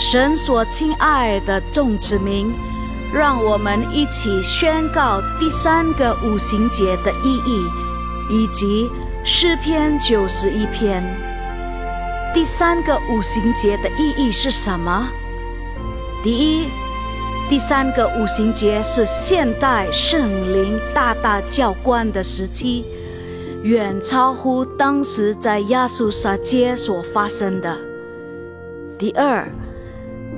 神所亲爱的众子民，让我们一起宣告第3个五旬节的意义，以及诗篇91篇。第3个五旬节的意义是什么？第一，第3个五旬节是现代圣灵大大浇灌的时期，远超乎当时在亚述撒街所发生的。第二，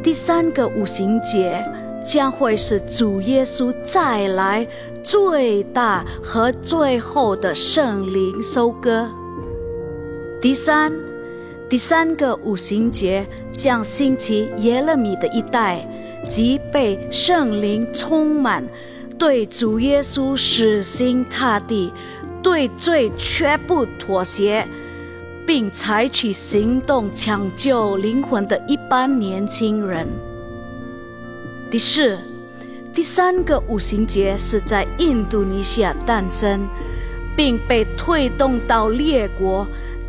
第3个五旬节将会是主耶稣再来最大和最后的圣灵收割。第三个五旬节将兴起耶勒米的一代，即被圣灵充满，对主耶稣死心塌地，对罪绝不妥协，并采取行动抢救灵魂的一般年轻人。第四，第3个五旬节是在印度尼西亚诞生，并被推动到列国。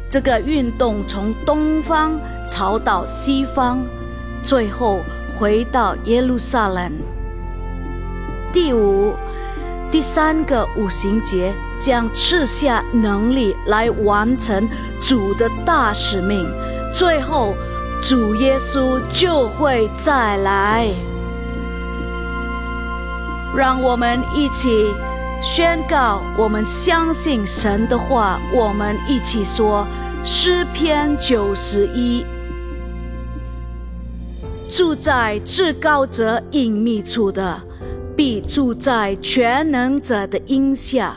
这个运动从东方朝到西方，最后回到耶路撒冷。第五，第3个五旬节将赐下能力来完成主的大使命，最后主耶稣就会再来。让我们一起宣告，我们相信神的话。我们一起说诗篇91：住在至高者隐秘处的，必住在全能者的荫下。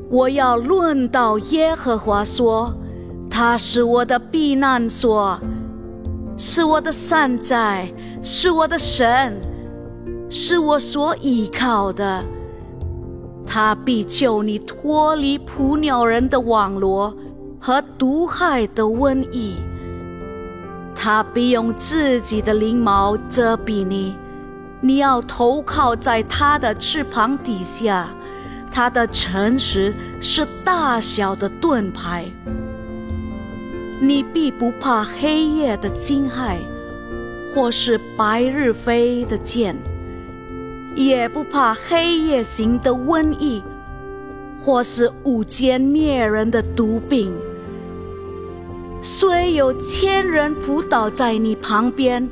我要论到耶和华说，他是我的避难所，是我的山寨，是我的神，是我所依靠的。他必救你脱离捕鸟人的网罗和毒害的瘟疫。他必用自己的翎毛遮蔽你，你要投靠在他的翅膀底下。他的诚实是大小的盾牌。你必不怕黑夜的惊骇，或是白日飞的箭，也不怕黑夜行的瘟疫，或是午间灭人的毒病。虽有1000人扑倒在你旁边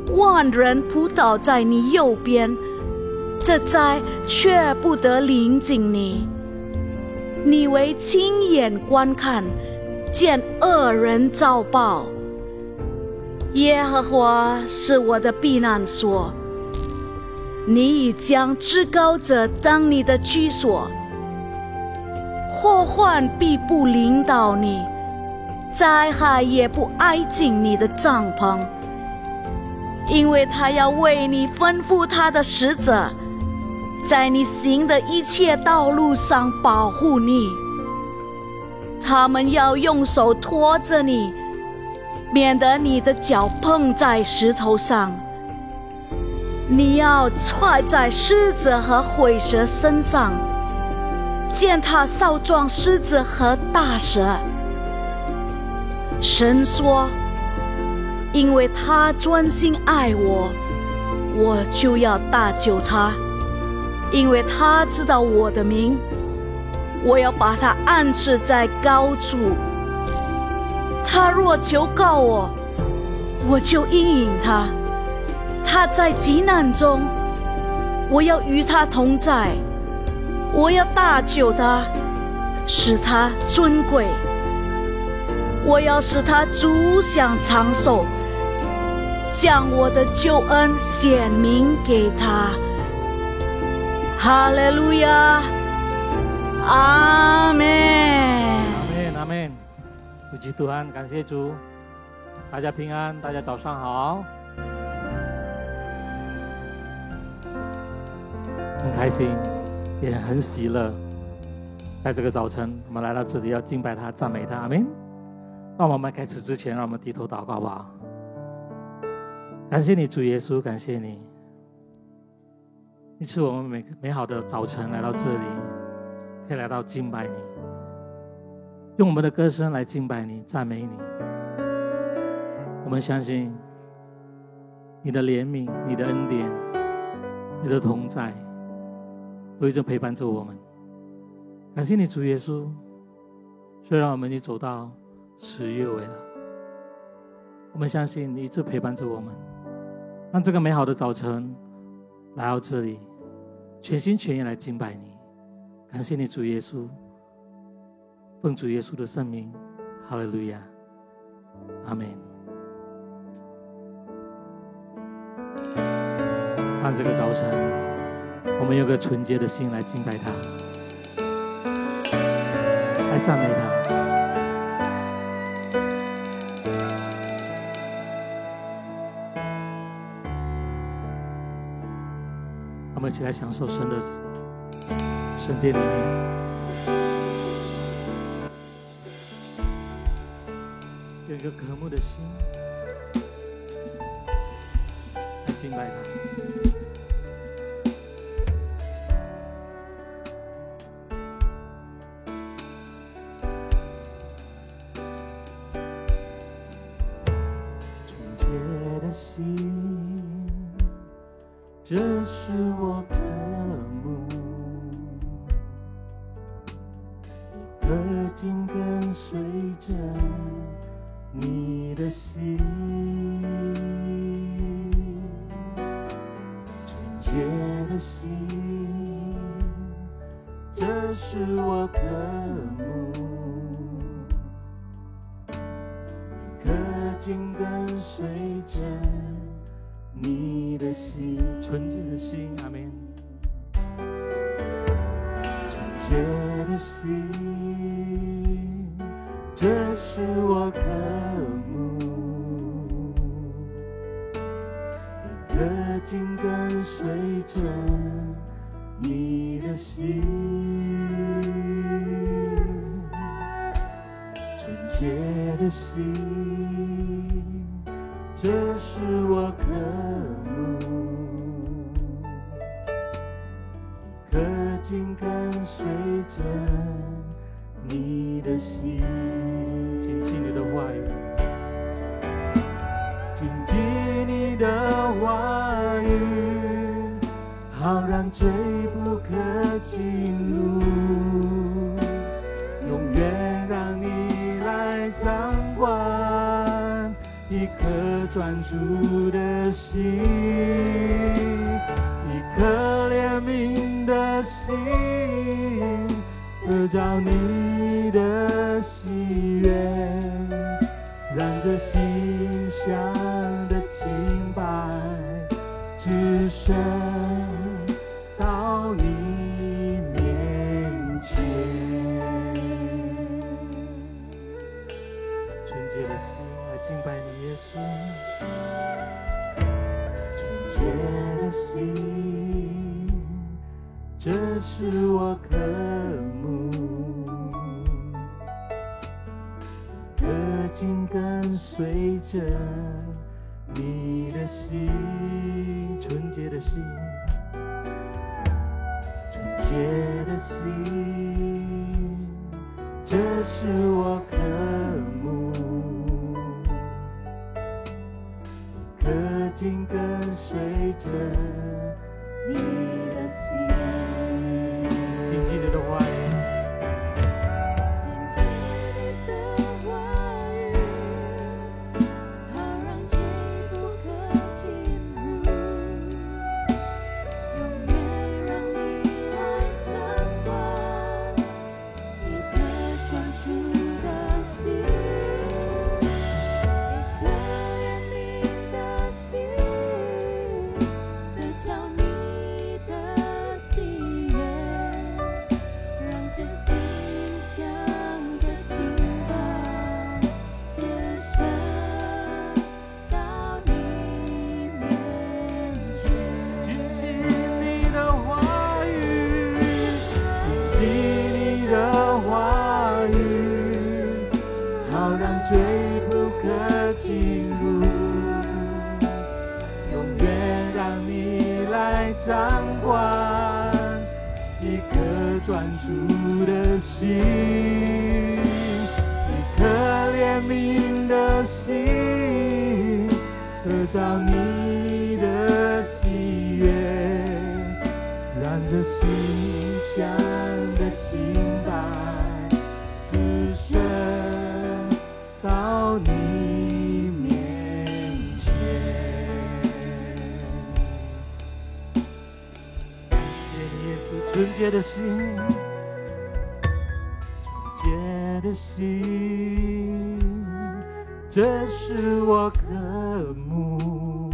，10000人扑倒在你右边，这灾却不得临近你。你为亲眼观看，见恶人遭报。耶和华是我的避难所，你已将至高者当你的居所。祸患必不临到你，灾害也不挨近你的帐篷，因为他要为你吩咐他的使者，在你行的一切道路上保护你。他们要用手托着你，免得你的脚碰在石头上。你要踹在狮子和虺蛇身上，践踏少壮狮子和大蛇。神说，因为他专心爱我，我就要搭救他。因为他知道我的名，我要把他安置在高处。他若求告我，我就应允他。他在急难中，我要与他同在。我要搭救他，使他尊贵。我要使他足享长寿，将我的救恩显明给他。哈利路亚，阿们。阿们，阿们。主基督安，感谢主，大家平安，大家早上好。很开心，也很喜乐。在这个早晨，我们来到这里要敬拜他、赞美他，阿们。让我们开始之前，让我们低头祷告吧。感谢你，主耶稣，感谢你，你赐我们美好的早晨来到这里，可以来到敬拜你，用我们的歌声来敬拜你、赞美你。我们相信你的怜悯、你的恩典、你的同在，都一直陪伴着我们。感谢你，主耶稣。虽然我们已经走到10月尾了，我们相信你一直陪伴着我们，让这个美好的早晨来到这里，全心全意来敬拜你。感谢你，主耶稣。奉主耶稣的圣名，哈利路亚，阿们。让这个早晨，我们有个纯洁的心来敬拜他，来赞美他。我们一起来享受神的圣殿里面，有一个渴慕的心来敬拜他。这是我渴慕，一颗紧跟随着你的心，纯洁的心，这是我渴慕，一颗紧跟随着你的心，纯洁的心，阿们。纯洁的心，这是我渴慕，一颗紧跟随着你的心，纯洁的心，这是我渴慕，一颗紧跟随着你的心，谨记你的话语，谨记你的话语，好让罪不可进入，永远让你来掌管一颗专注的心，一颗怜悯的心，得着你的喜悦，让这心香的敬拜只升到你面前。纯洁的心来敬拜你，耶稣。纯洁的心，这是我渴慕，一颗紧跟随着你的心，纯洁的心，纯洁的心，这是我渴慕，一颗紧跟随着你的心，谨记你的话语，掌管一颗专注的心，一颗怜悯的心，得着你纯洁的心，纯洁的心，这是我渴慕。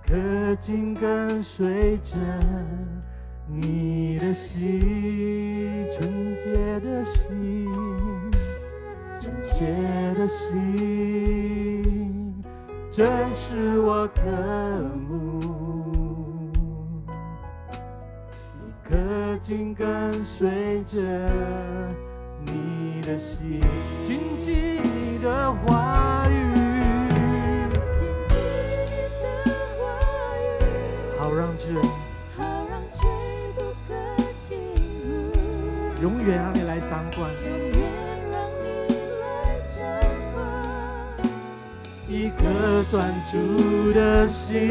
可紧跟随着你的心，纯洁的心，纯洁的心，这是我渴慕。你可紧跟随着你的心，谨记你的话语，好让罪不可进入，永远让你来掌管，一颗专注的心，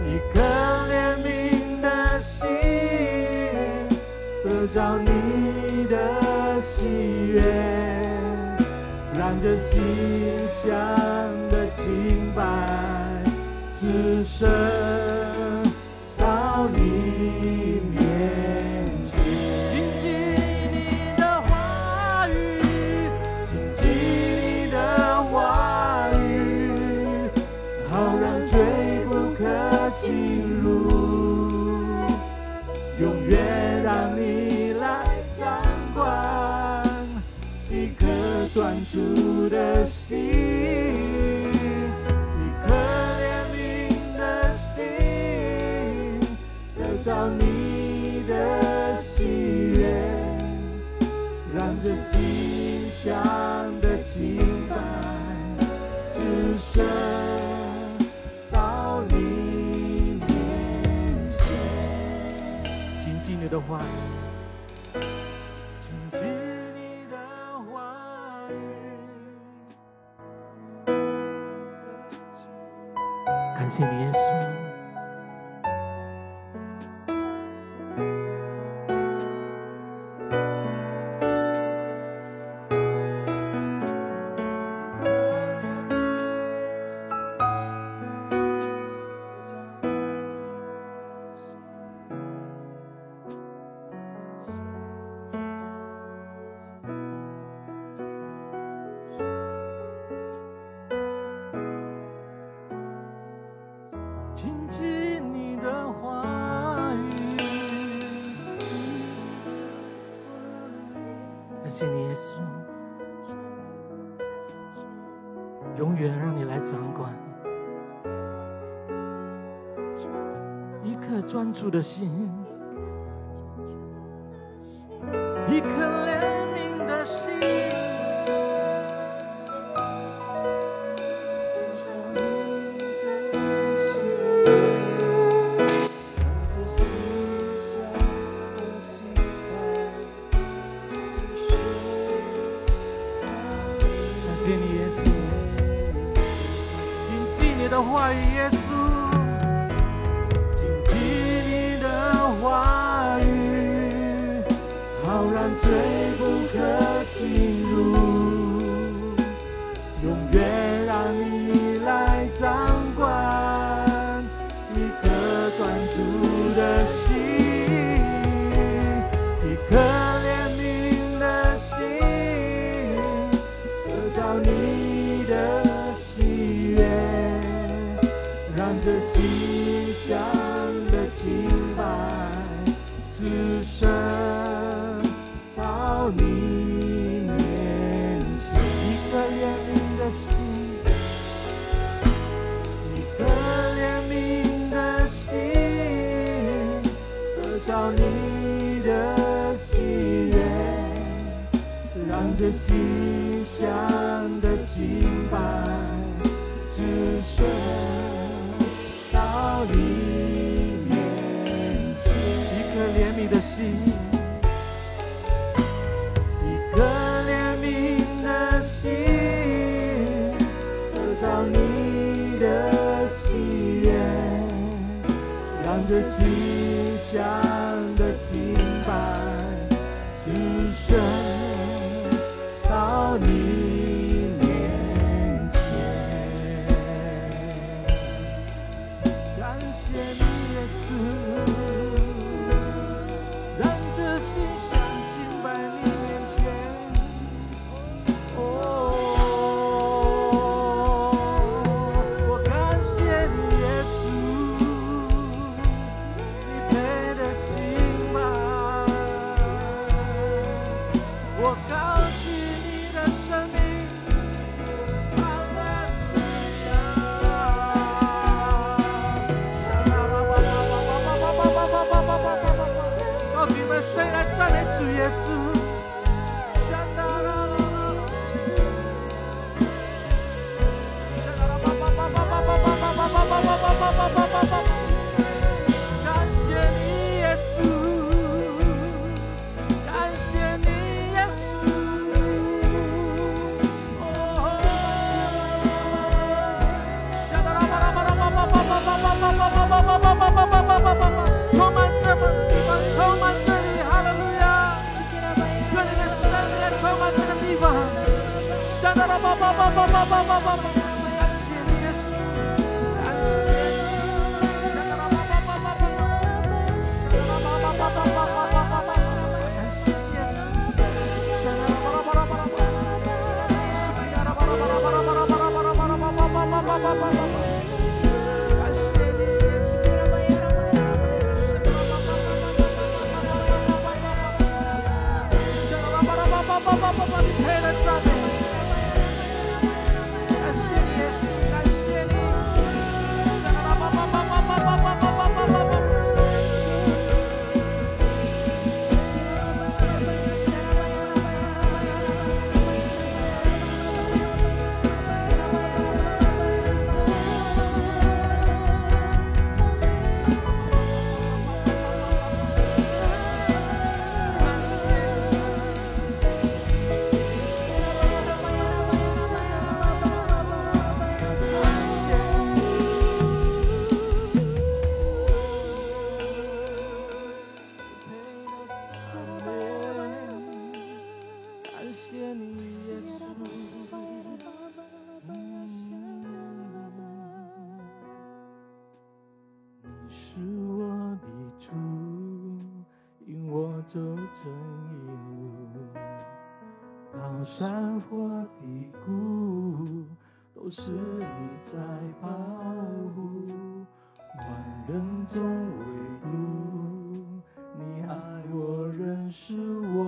一颗怜悯的心，得着你的喜悦，让这心香的敬拜只剩到你面前。谨记你的话语，谨记你的话语，好让罪不可进入，永远让你来掌管，一颗专注的心，找你的喜悦，让这心香的敬拜只剩到你面前。谨记你的话语，谨记你的话语，感谢你耶稣。谨记你的话语，感谢你耶稣，永远让你来掌管，一颗专注的心，一颗怜悯的心，谢谢你耶稣，谨记你的话语，耶稣，谨记你的话语，好让罪不可进入，永远让你来掌管，一颗专注的心，一颗怜悯的心，你的喜悦，让这心香的敬拜只剩到你面前，一颗怜悯的心，一颗怜悯的心，得着你的喜悦，让这心香的敬拜只剩到你面前，一颗怜悯的心，一颗怜悯的心，得着你的喜悦，让这心香的敬拜只剩到你面前，感谢你。走这一路，高山或低谷，都是你在保护。万人中唯独你爱我，认识我，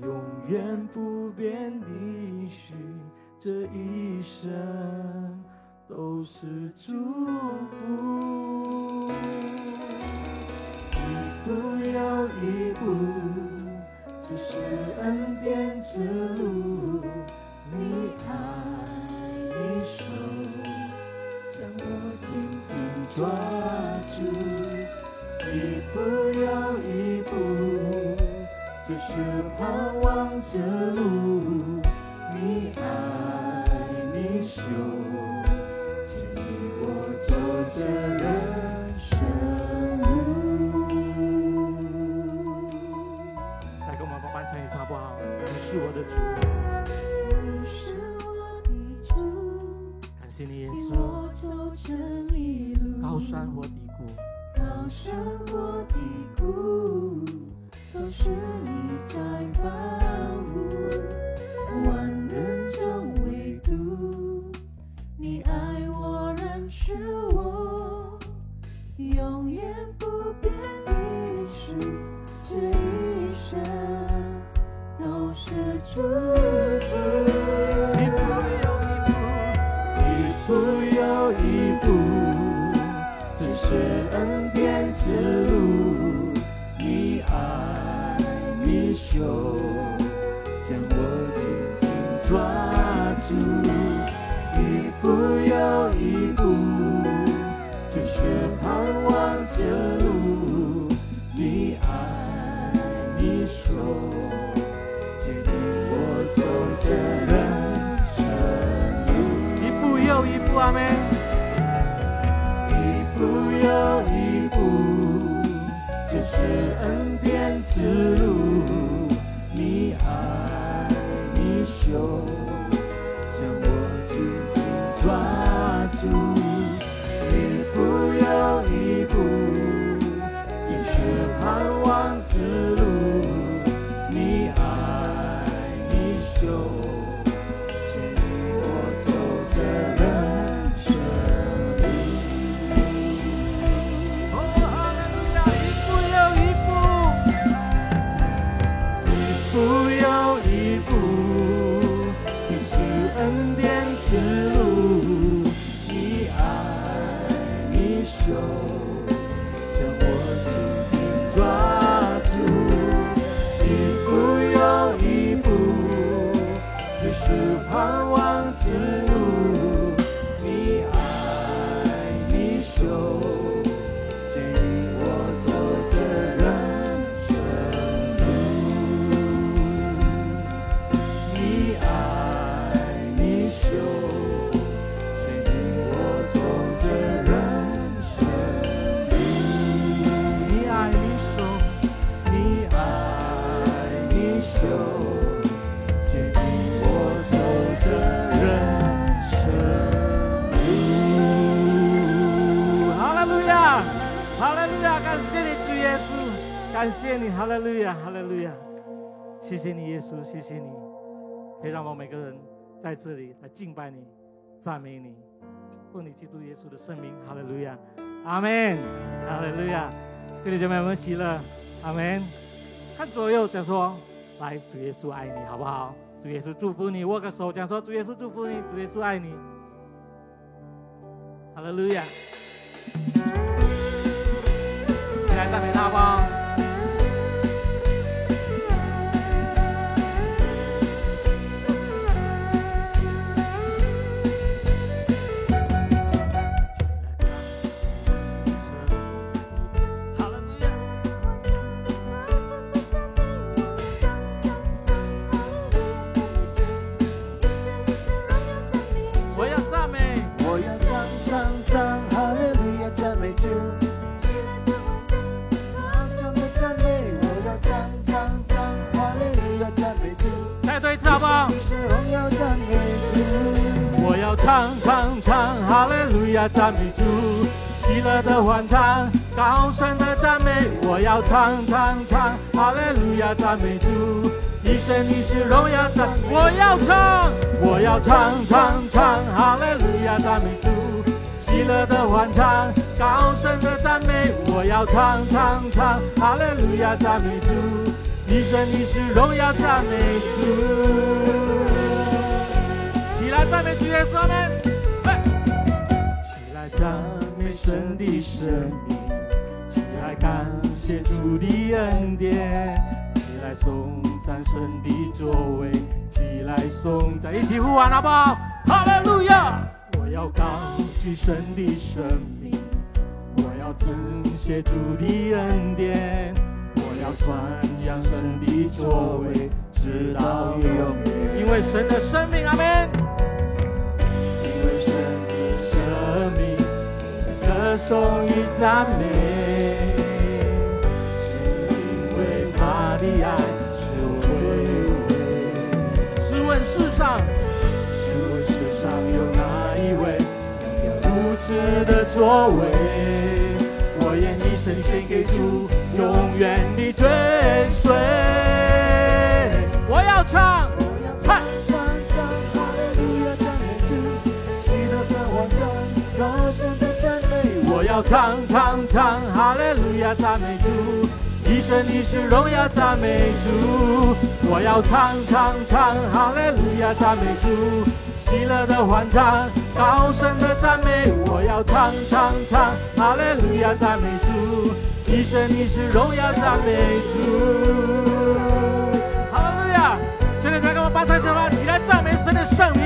永远不变的许，这一生都是祝福。一步又一步，这是恩典之路，你爱一手将我紧紧抓住。一步又一步，这是盼望之路，你爱你手牵引我走着人生路。来跟我们完成一次好不好？你是我的主，你是我的主，感谢你耶稣。我走这一路，高山或低谷，高山或低谷，都是你在保护。万人中唯独你爱我，认识我，永远不变的是这一生都是祝福。一步又一步，一步又一步，这是恩典之路，你爱你手将我紧紧抓住。一步又一步，这是盼望之路，你爱你手牵引我走着人生路。一步又一步，阿们。一步又一步，这是恩典之路，你爱你手将我紧紧抓住。一步又一步，这是盼望之路，你爱你手牵引我走着人生路。哦，哈利路亚！一步又一步，一步又一步，这是恩典之路，你爱你手将我紧紧抓住。一步又一步，这是盼望之路，你爱你手牵引我走着人生路。你爱你手牵引我走着人生路。你爱你手，你爱你手牵引我感谢你，哈利路亚，哈利路亚！谢谢你，耶稣，谢谢你，可以让我们每个人在这里来敬拜你、赞美你，奉你基督耶稣的圣名，哈利路亚，阿门，哈利路亚！这里姐妹们喜乐，阿门。看左右，讲说，来，主耶稣爱你，好不好？主耶稣祝福你，握个手，讲说，主耶稣祝福你，主耶稣爱你，哈利路亚！起来赞美他吧。唱哈利路亚赞美主，喜乐的欢唱，高声的赞美，我要唱哈利路亚赞美主，一生一世荣耀赞，我要唱哈利路亚赞美主，喜乐的欢唱，高声的赞美，我要唱哈利路亚赞美主，一生一世荣耀赞美主。起来赞美主耶稣，阿们！起来赞美神的生命，起来感谢主的恩典，起来颂赞神的作为，起来颂赞，一起呼喊好不好？哈利路亚！我要高举神的生命，我要称谢主的恩典，我要传扬神的作为，直到永远。因为神的生命，阿们。因为神的生命，歌颂与赞美，是因为他的爱是无畏。试问世上有哪一位有如此的作为？我愿一生献给主，永远的追随。我要唱，唱哈利路亚赞美主，喜乐的欢唱，高声的赞美。我要唱哈利路亚赞美主，一生一世荣耀赞美主。我要唱哈利路亚赞美主，喜乐的欢唱，高声的赞美。我要唱哈利路亚赞美主，一生一世荣耀赞美主。哈利路亚！现在跟我把抬手吧，起来赞美神的圣名。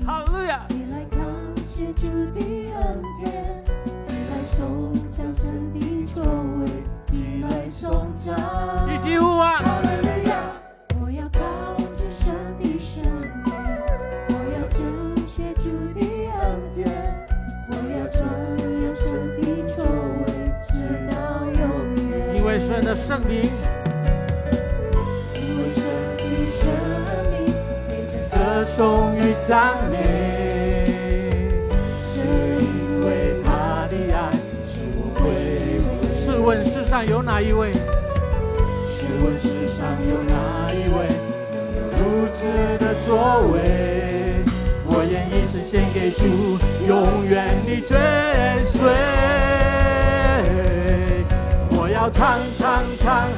哈利路亚！起来感谢主的恩典，起来颂赞神的作为，起来颂赞。一起呼啊！哈利路亚！我要高举神的生命，我要称谢主的恩典，我要传扬神的作为，直到永远。因为神的圣名，因为神的生命，歌颂与赞美，是因为他的爱是无畏。试问世上有哪一位？试问世上有哪一位有如此的作为？我愿一生献给主，永远的追随。我要唱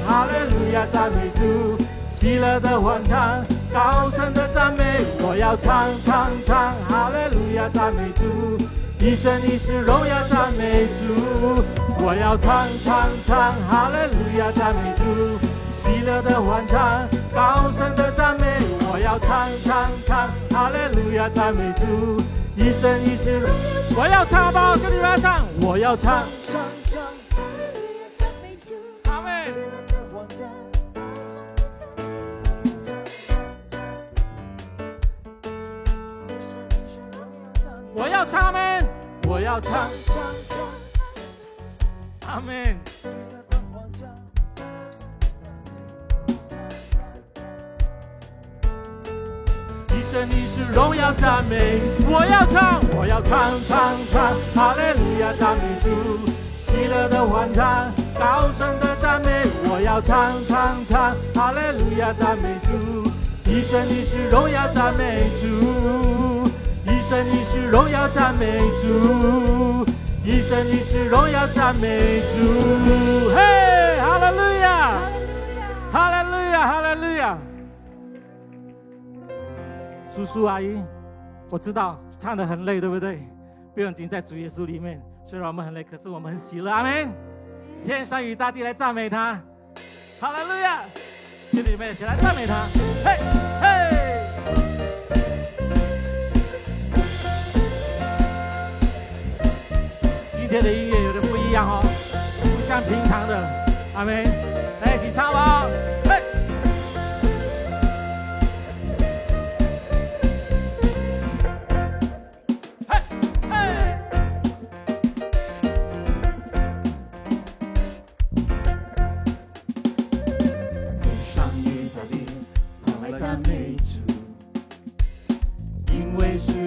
哈利路亚赞美主，喜乐的欢唱，高声的赞美。我要唱哈利路亚赞美主，一生一世荣耀赞美主。我要唱哈利路亚赞美主，喜乐的欢唱，高声的赞美。我要唱哈利路亚赞美主，一生一世。我要唱吧，这里我要唱，我要唱阿们。我要唱阿们，我要唱阿们。一生一世荣耀赞美。我要唱哈利路亚赞美主，喜喜乐的欢唱，高声的赞美，我要唱唱唱，哈利路亚赞美主，一生一世荣耀赞美主，一生一世荣耀赞美主，一生一世荣耀赞美主，嘿，哈利路亚，哈利路亚，哈利路亚。叔叔阿姨，我知道唱得很累，对不对？不用紧，在主耶稣里面，虽然我们很累，可是我们很喜乐。阿们。天上与大地来赞美他，哈利路亚！弟兄们，一起来赞美他，嘿，嘿！今天的音乐有点不一样哦，不像平常的。阿们，来一起唱吧，嘿！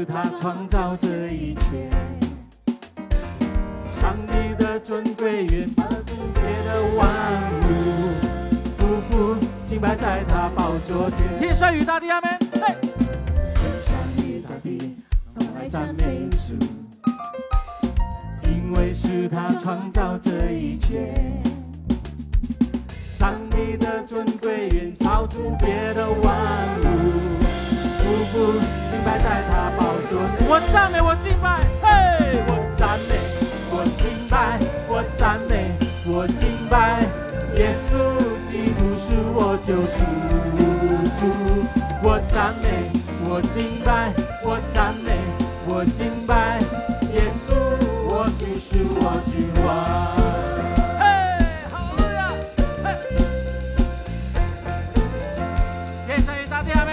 他创造这一切，上帝的尊贵远超出别的万物，匍匐敬拜在他宝座前。天上与大地，阿们。嘿，天上与大地同来赞美主，因为是他创造这一切，上帝的尊贵远超出别的万物，匍匐敬拜在他宝座前。我赞美，我敬拜，嘿，我赞美，我敬拜，我赞美，我敬拜，耶稣基督是我救赎主。我赞美，我敬拜，我赞美，我敬拜，耶稣我主是我君王。嘿，哈利路亚，嘿，天上与大地，阿们。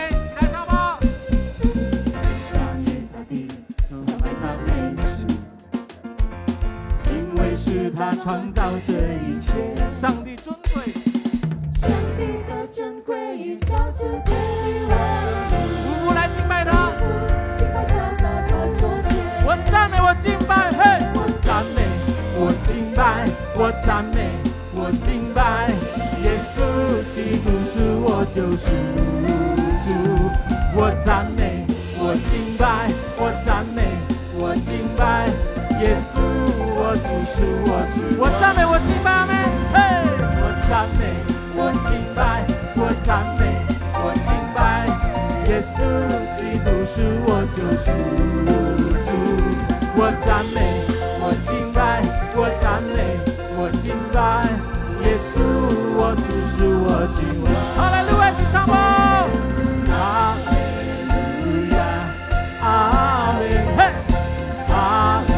他创造这一切，上帝尊贵，上帝的尊贵已超出天地万物。我来敬拜他，敬拜在他宝座前。我赞美，我敬拜，嘿，我赞美，我敬拜，我赞美，我敬拜，耶稣基督是我救赎主。我赞美，我敬拜，我赞美，我敬拜，耶稣。我主是我主，我赞美，我敬拜，阿们，嘿，我赞美，我敬拜，我赞美，我敬拜，耶稣基督是我救赎主。我赞美，我敬拜，我赞美，我敬拜，耶稣我主是我君王。哈利路亚，请唱吧，哈利路亚，阿们，嘿，哈利。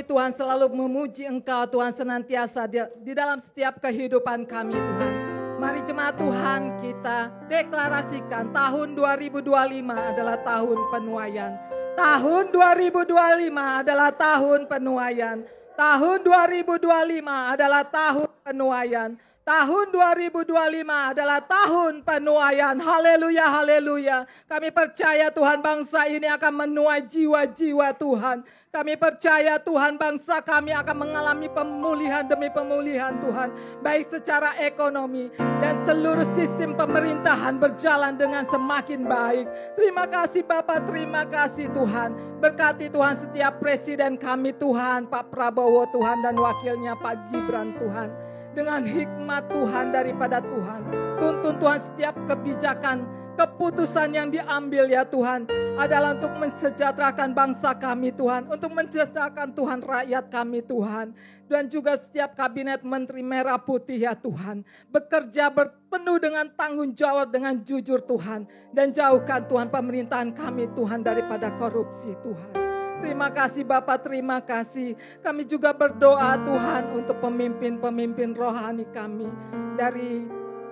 Tuhan selalu memuji Engkau, Tuhan senantiasa di dalam setiap kehidupan kami, Tuhan. Mari jemaat Tuhan kita deklarasikan tahun 2025 adalah tahun penuaian. Tahun 2025 adalah tahun penuaian. Tahun 2025 adalah tahun penuaian. Tahun 2025 adalah tahun penuaian. Haleluya, haleluya. Kami percaya Tuhan bangsa ini akan menuai jiwa-jiwa Tuhan. Kami percaya Tuhan bangsa kami akan mengalami pemulihan demi pemulihan Tuhan. Baik secara ekonomi dan seluruh sistem pemerintahan berjalan dengan semakin baik. Terima kasih Bapak, terima kasih Tuhan. Berkati Tuhan setiap presiden kami Tuhan, Pak Prabowo Tuhan dan wakilnya Pak Gibran Tuhan. Dengan hikmat Tuhan daripada Tuhan. Tuntun Tuhan setiap kebijakan, keputusan yang diambil ya Tuhan. Adalah untuk mensejahterakan bangsa kami Tuhan. Untuk mensejahterakan Tuhan rakyat kami Tuhan. Dan juga setiap kabinet menteri merah putih ya Tuhan. Bekerja penuh dengan tanggung jawab, dengan jujur Tuhan. Dan jauhkan Tuhan pemerintahan kami Tuhan daripada korupsi Tuhan. Terima kasih Bapak, terima kasih. Kami juga berdoa Tuhan untuk pemimpin-pemimpin rohani kami. Dari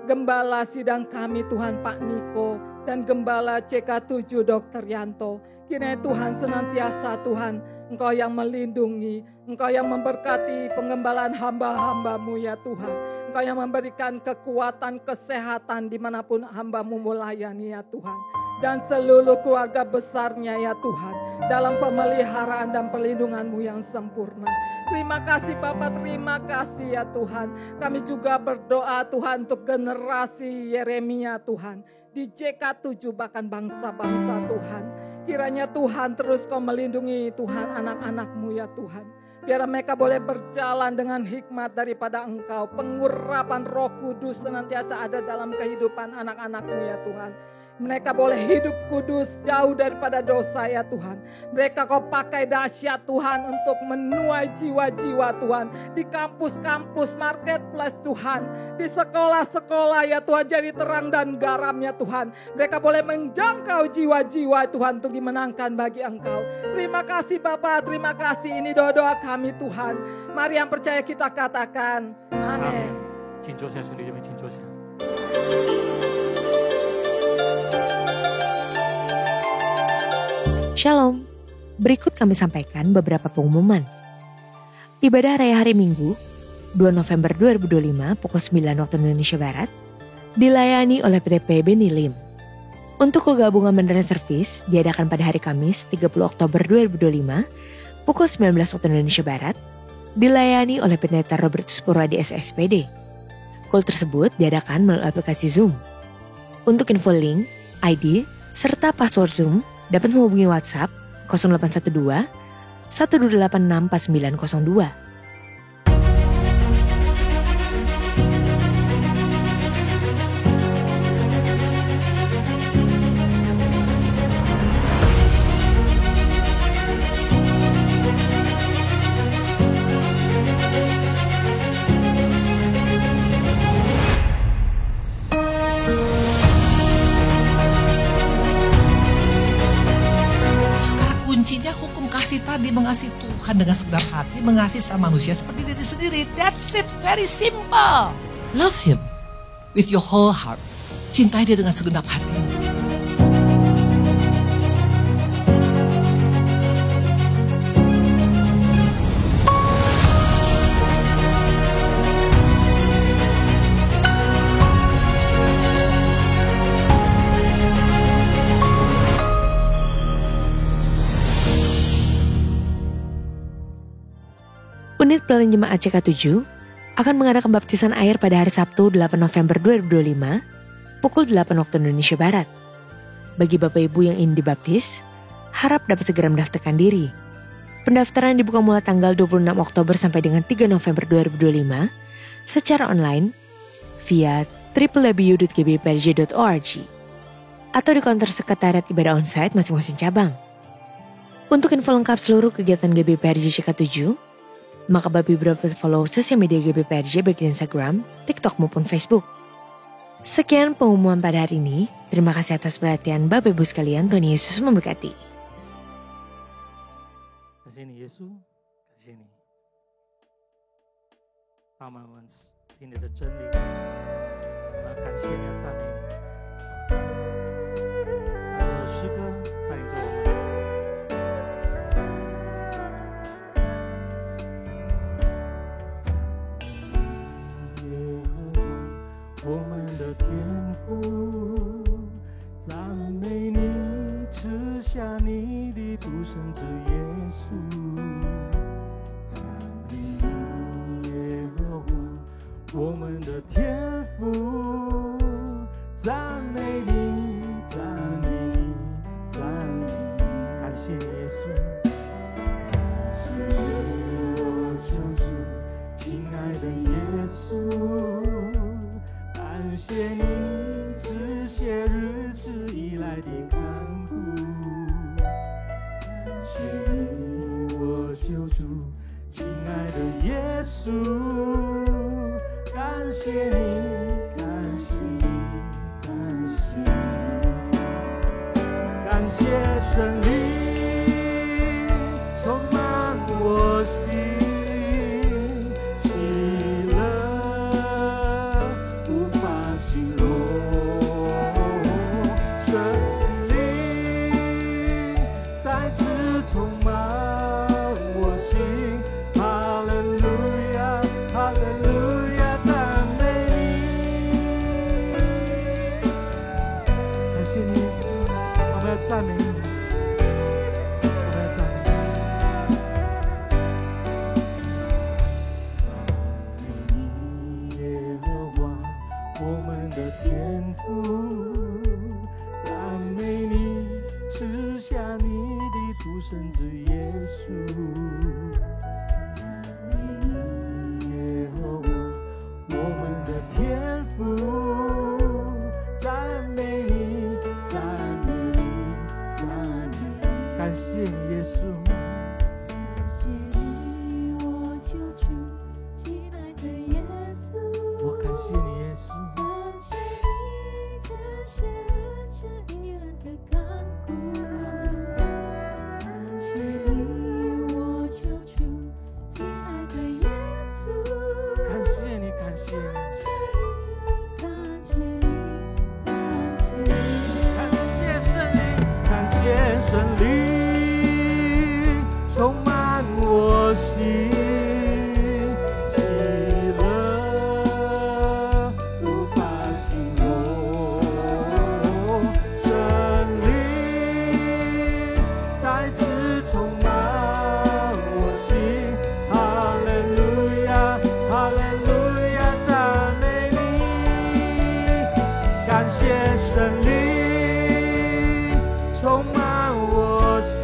Gembala sidang kami Tuhan Pak Niko dan Gembala CK7 Dr. Yanto. Kiranya Tuhan senantiasa Tuhan Engkau yang melindungi, Engkau yang memberkati penggembalaan hamba-hambamu ya Tuhan. Engkau yang memberikan kekuatan, kesehatan dimanapun hambamu melayani ya Tuhan. Dan seluruh keluarga besarnya ya Tuhan. Dalam pemeliharaan dan perlindungan-Mu yang sempurna. Terima kasih Bapak, terima kasih ya Tuhan. Kami juga berdoa Tuhan untuk generasi Yeremia Tuhan. Di JK7 bahkan bangsa-bangsa Tuhan. Kiranya Tuhan terus Kau melindungi Tuhan anak-anak-Mu ya Tuhan. Biar mereka boleh berjalan dengan hikmat daripada Engkau. Pengurapan Roh Kudus senantiasa ada dalam kehidupan anak-anak-Mu ya Tuhan. Mereka boleh hidup kudus jauh daripada dosa ya Tuhan. Mereka Kau pakai dahsyat Tuhan untuk menuai jiwa-jiwa Tuhan. Di kampus-kampus, marketplace Tuhan. Di sekolah-sekolah ya Tuhan jadi terang dan garam ya Tuhan. Mereka boleh menjangkau jiwa-jiwa Tuhan untuk dimenangkan bagi Engkau. Terima kasih Bapak, terima kasih. Ini doa-doa kami Tuhan. Mari yang percaya kita katakan. Amin. 请坐下，兄弟姐妹，请坐下。 Shalom, berikut kami sampaikan beberapa pengumuman. Ibadah Raya Hari Minggu, 2 November 2025 pukul 9 waktu Indonesia Barat, dilayani oleh PDP Benilim. Untuk kegabungan Mandarin Service diadakan pada hari Kamis 30 Oktober 2025 pukul 19 waktu Indonesia Barat, dilayani oleh Pendeta Robertus Purwadi SSPD. Call tersebut diadakan melalui aplikasi Zoom. Untuk info link, ID, serta password Zoom, dapat menghubungi WhatsApp 0812 1286 4902. Kuncinya hukum kasih tadi, mengasihi Tuhan dengan segenap hati, mengasihi sama manusia seperti diri sendiri. That's it, very simple. Love Him with your whole heart. Cintai Dia dengan segenap hati. Unit Pelayanan Jemaat CK7 akan mengadakan baptisan air pada hari Sabtu 8 November 2025 pukul 8 waktu Indonesia Barat. Bagi Bapak Ibu yang ingin dibaptis, harap dapat segera mendaftarkan diri. Pendaftaran dibuka mulai tanggal 26 Oktober sampai dengan 3 November 2025 secara online via www.gbprj.org atau di kantor sekretariat ibadah onsite masing-masing cabang. Untuk info lengkap seluruh kegiatan GBPRJ CK7, maka Bapak Ibu dapat follow sosial media GBPRJ baik di Instagram, TikTok maupun Facebook. Sekian pengumuman pada hari ini. Terima kasih atas perhatian Bapak Ibu sekalian. Tuhan Yesus memberkati. Kasih Yesus, kasih你，让我们听你的真理，我们感谢你，赞美你。这首诗歌带领着我们。 耶和华爱的看顾。感谢你，我救主，亲爱的耶稣，感谢你，感谢你，感谢你，感谢神灵充满我心，喜乐无法形容，神灵再次充满我心，哈利路亚，哈利路亚，赞美你，感谢你耶稣，我们要赞美你。天父，赞美你，赐下你的独生子耶稣。赞美你，耶和华，我们的天父，赞美你，赞美你，赞美你，感谢你耶稣。感谢你，我救主，亲爱的耶稣，我感谢你耶稣。神灵充满我心，喜乐无法形容，神灵再次充满我心，哈利路亚，哈利路亚，赞美你，感谢神灵充满我心，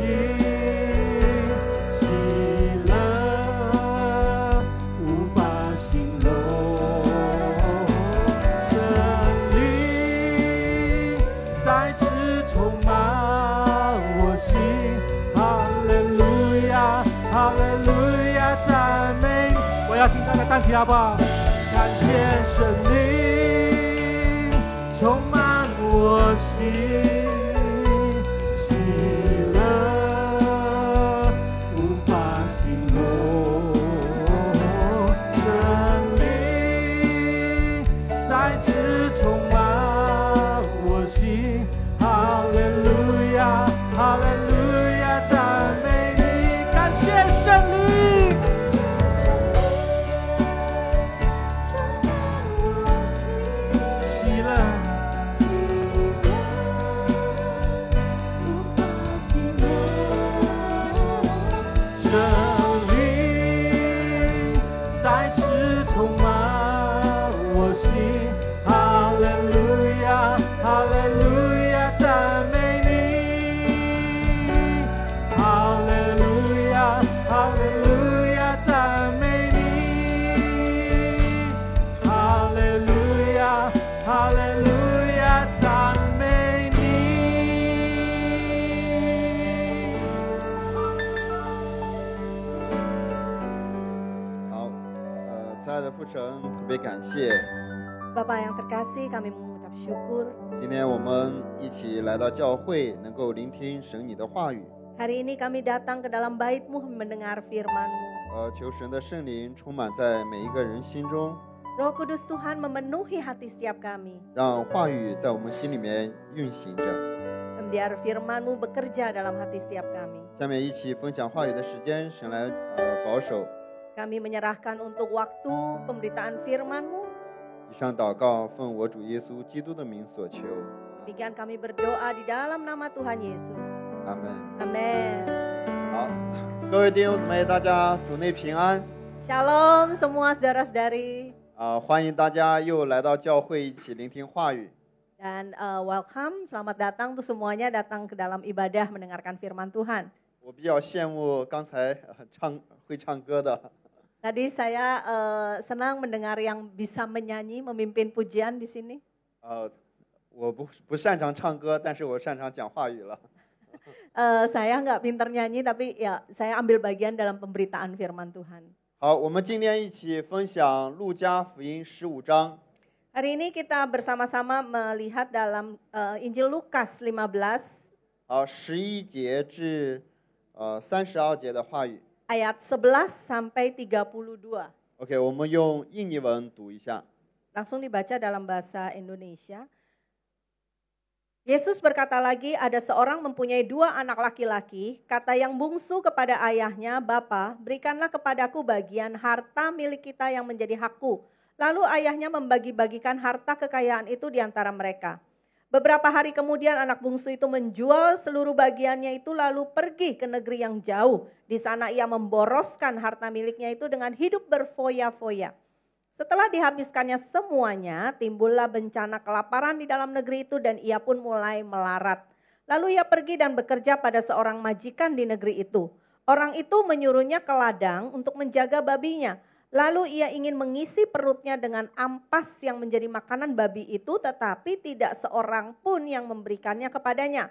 喜乐无法形容，神灵再次充满我心，哈利路亚，哈利路亚，赞美。我要请大家站起来好不好？感谢神灵充满我心。哈利路亚，赞美你，感谢神灵，喜乐，神灵再次充满我心，哈利路亚，哈利路亚，赞美。哈利路亚，赞美你，哈利路亚，哈利路亚，赞美你。好，亲爱的父神，特别感谢。Bapak yang terkasih, kami mengucap syukur. 今天我们一起来到教会，能够聆听神你的话语。Hari ini kami datang ke dalam bait-Mu mendengar firman-Mu. 求神的圣灵充满在每一个人心中。Roh Kudus Tuhan memenuhi hati setiap kami. 让话语在我们心里面运行着。Biar firman-Mu bekerja dalam hati setiap kami. 下面一起分享话语的时间，神来保守。Kami menyerahkan untuk waktu pemberitaan firman-Mu. 以上祷告奉我主耶稣基督的名所求。Demikian kami berdoa di dalam nama Tuhan Yesus. 阿门。Amen. 好，各位弟兄姊妹，大家主内平安。Shalom semua saudara-saudari. 欢迎大家又来到教会一起聆听话语。Dan welcome, selamat datang untuk semuanya datang ke dalam ibadah mendengarkan firman Tuhan. 我比较羡慕刚才会唱歌的。Tadi saya senang mendengar yang bisa menyanyi, memimpin pujian di sini. 我不擅长唱歌，但是我擅长讲话语了。Saya nggak pinter nyanyi, tapi ya saya ambil bagian dalam pemberitaan firman Tuhan. 好，我们今天一起分享路加福音15章。Hari ini kita bersama-sama melihat dalam Injil Lukas 15. 好，11节至32节的话语。Ayat 11 sampai 32. OK， 我们用印尼文读一下。Langsung dibaca dalam bahasa Indonesia. Yesus berkata lagi, ada seorang mempunyai 2 anak laki-laki. Kata yang bungsu kepada ayahnya, Bapa, berikanlah kepadaku bagian harta milik kita yang menjadi hakku. Lalu ayahnya membagi-bagikan harta kekayaan itu di antara mereka. Beberapa hari kemudian anak bungsu itu menjual seluruh bagiannya itu lalu pergi ke negeri yang jauh. Di sana ia memboroskan harta miliknya itu dengan hidup berfoya-foya. Setelah dihabiskannya semuanya, timbullah bencana kelaparan di dalam negeri itu dan ia pun mulai melarat. Lalu ia pergi dan bekerja pada seorang majikan di negeri itu. Orang itu menyuruhnya ke ladang untuk menjaga babinya. Lalu ia ingin mengisi perutnya dengan ampas yang menjadi makanan babi itu, tetapi tidak seorang pun yang memberikannya kepadanya.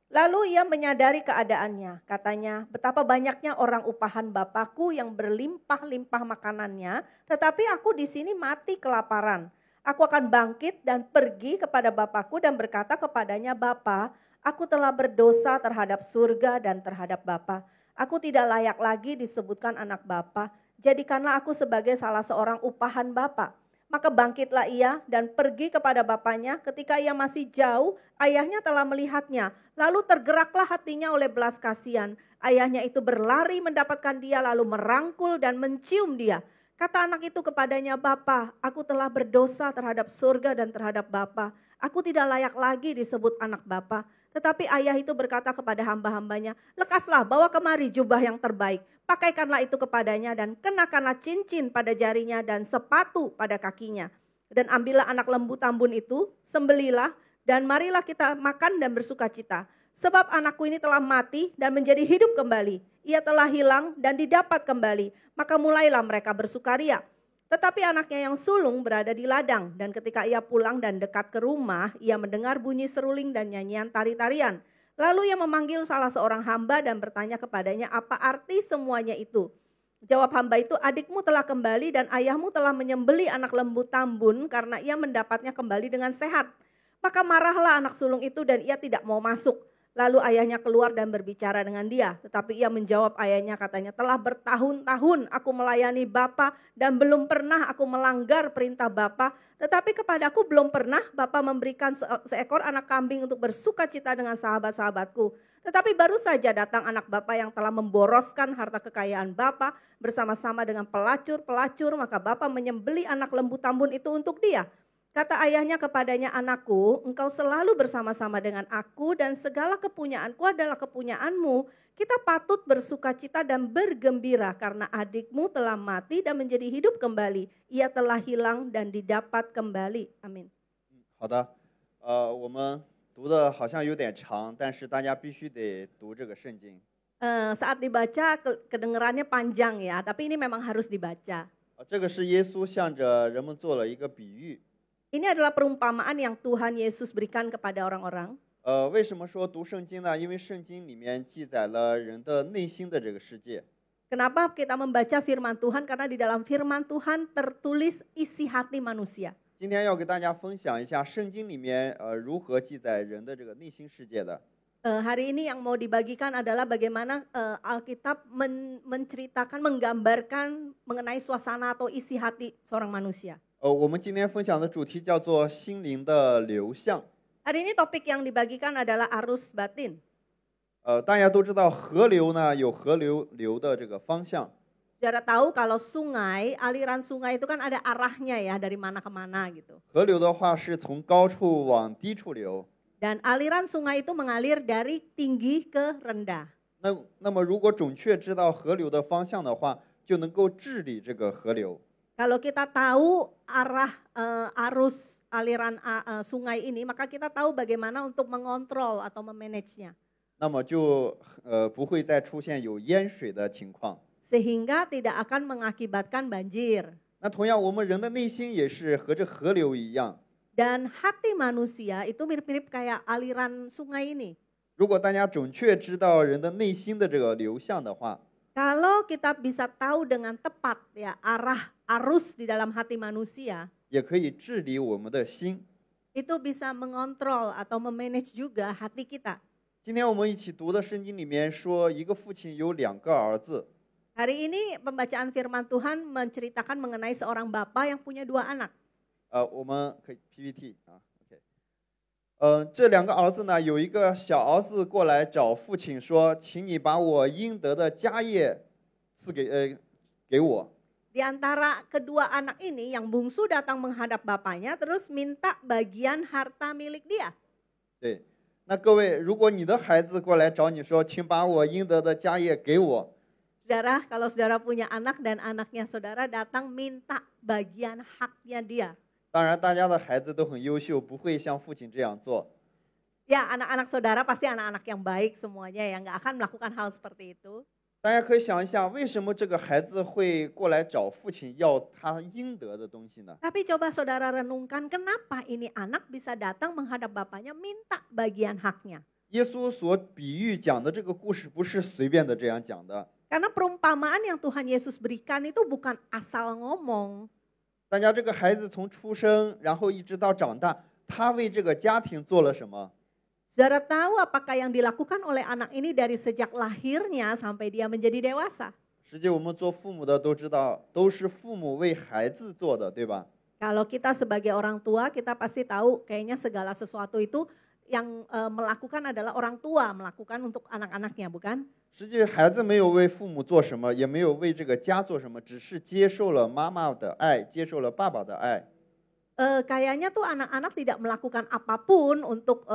Lalu ia menyadari keadaannya. Katanya, betapa banyaknya orang upahan Bapakku yang berlimpah-limpah makanannya, tetapi aku di sini mati kelaparan. Aku akan bangkit dan pergi kepada Bapakku dan berkata kepadanya, Bapa, aku telah berdosa terhadap surga dan terhadap Bapa. Aku tidak layak lagi disebutkan anak Bapa. Jadikanlah aku sebagai salah seorang upahan Bapa. Maka bangkitlah ia dan pergi kepada bapaknya. Ketika ia masih jauh, ayahnya telah melihatnya. Lalu tergeraklah hatinya oleh belas kasihan. Ayahnya itu berlari mendapatkan dia lalu merangkul dan mencium dia. Kata anak itu kepadanya, Bapa, aku telah berdosa terhadap surga dan terhadap Bapa. Aku tidak layak lagi disebut anak Bapa. Tetapi ayah itu berkata kepada hamba-hambanya, lekaslah, bawa kemari jubah yang terbaik. Pakaikanlah itu kepadanya dan kenakanlah cincin pada jarinya dan sepatu pada kakinya. Dan ambillah anak lembu tambun itu, sembelilah dan marilah kita makan dan bersukacita. Sebab anakku ini telah mati dan menjadi hidup kembali. Ia telah hilang dan didapat kembali. Maka mulailah mereka bersukaria. Tetapi anaknya yang sulung berada di ladang. Dan ketika ia pulang dan dekat ke rumah, ia mendengar bunyi seruling dan nyanyian tari-tarian. Lalu ia memanggil salah seorang hamba dan bertanya kepadanya, apa arti semuanya itu? Jawab hamba itu, adikmu telah kembali dan ayahmu telah menyembeli anak lembu tambun karena ia mendapatnya kembali dengan sehat. Maka marahlah anak sulung itu dan ia tidak mau masuk. Lalu ayahnya keluar dan berbicara dengan dia. Tetapi ia menjawab ayahnya, katanya, telah bertahun-tahun aku melayani Bapa dan belum pernah aku melanggar perintah Bapa. Tetapi kepadaku belum pernah Bapa memberikan seekor anak kambing untuk bersukacita dengan sahabat-sahabatku. Tetapi baru saja datang anak Bapa yang telah memboroskan harta kekayaan Bapa bersama-sama dengan pelacur-pelacur. Maka Bapa menyembeli anak lembu tambun itu untuk dia. Kata ayahnya kepadanya, anakku, engkau selalu bersama-sama dengan aku dan segala kepunyaanku adalah kepunyaanmu. Kita patut bersukacita dan bergembira karena adikmu telah mati dan menjadi hidup kembali. Ia telah hilang dan didapat kembali. Amin. 好的，我们读的好像有点长，但是大家必须得读这个圣经。Saat dibaca kedengarannya panjang ya, tapi ini memang harus dibaca. 这个是耶稣向着人们做了一个比喻。 Ini adalah perumpamaan yang Tuhan Yesus berikan kepada orang-orang. 为什么说读圣经呢？因为圣经里面记载了人的内心的这个世界。 Kenapa kita membaca firman Tuhan? Karena di dalam firman Tuhan tertulis isi hati manusia. 今天要给大家分享一下圣经里面如何记载人的这个内心世界的。 Hari ini yang mau dibagikan adalah bagaimana Alkitab menceritakan, menggambarkan mengenai suasana atau isi hati seorang manusia. 我们今天分享的主题叫做心灵的流向。 Hari ini topik yang dibagikan adalah arus batin. 大家都知道河流呢有河流的这个方向。 Saudara tahu kalau sungai, aliran sungai itu kan ada arahnya ya, dari mana ke mana gitu. 河流的话是从高处往低处流。 Dan aliran sungai itu mengalir dari tinggi ke rendah. 那么如果准确知道河流的方向的话，就能够治理这个河流。 Kalau kita tahu arah arus aliran sungai ini, maka kita tahu bagaimana untuk mengontrol atau memanagenya. 那么就不会再出现有淹水的情况。 Sehingga tidak akan mengakibatkan banjir. 那同样，我们人的内心也是和这河流一样。Dan hati manusia itu mirip-mirip kayak aliran sungai ini. 如果大家准确知道人的内心的这个流向的话， Kalau kita bisa tahu dengan tepat ya arah arus di dalam hati manusia, 也可以治理我们的心。 itu bisa mengontrol atau memanage juga hati kita. 今天我们一起读的圣经里面说，一个父亲有2个儿子。 Hari ini pembacaan firman Tuhan menceritakan mengenai seorang bapa yang punya 2 anak. 我们可以 PPT 啊 ，OK。这2个儿子呢，有一个小儿子过来找父亲说：“请你把我应得的家业赐给我。” Di antara kedua anak ini yang bungsu datang menghadap bapaknya terus minta bagian harta milik dia. 对，那各位，如果你的孩子过来找你说：“请把我应得的家业给我。” Saudara, kalau saudara punya anak dan anaknya saudara datang minta bagian haknya dia. 当然，大家的孩子都很优秀，不会像父亲这样做。 Ya, anak-anak saudara pasti anak-anak yang baik semuanya ya, nggak akan melakukan hal seperti itu. 大家可以想一下，为什么这个孩子会过来找父亲要他应得的东西呢？ Tapi coba saudara renungkan kenapa ini anak bisa datang menghadap bapaknya minta bagian haknya. 耶稣所比喻讲的这个故事不是随便的这样讲的。 Karena perumpamaan yang Tuhan Yesus berikan itu bukan asal ngomong. 大家这个孩子从出生，然后一直到长大，他为这个家庭做了什么？ Saudara tahu apakah yang dilakukan oleh anak ini dari sejak lahirnya sampai dia menjadi dewasa? 实际我们做父母的都知道，都是父母为孩子做的，对吧？ Kalau kita sebagai orang tua, kita pasti tahu kayaknya segala sesuatu itu yang melakukan adalah orang tua melakukan untuk anak-anaknya, bukan? 实际孩子没有为父母做什么，也没有为这个家做什么，只是接受了妈妈的爱，接受了爸爸的爱。 Kayaknya tuh anak-anak tidak melakukan apapun untuk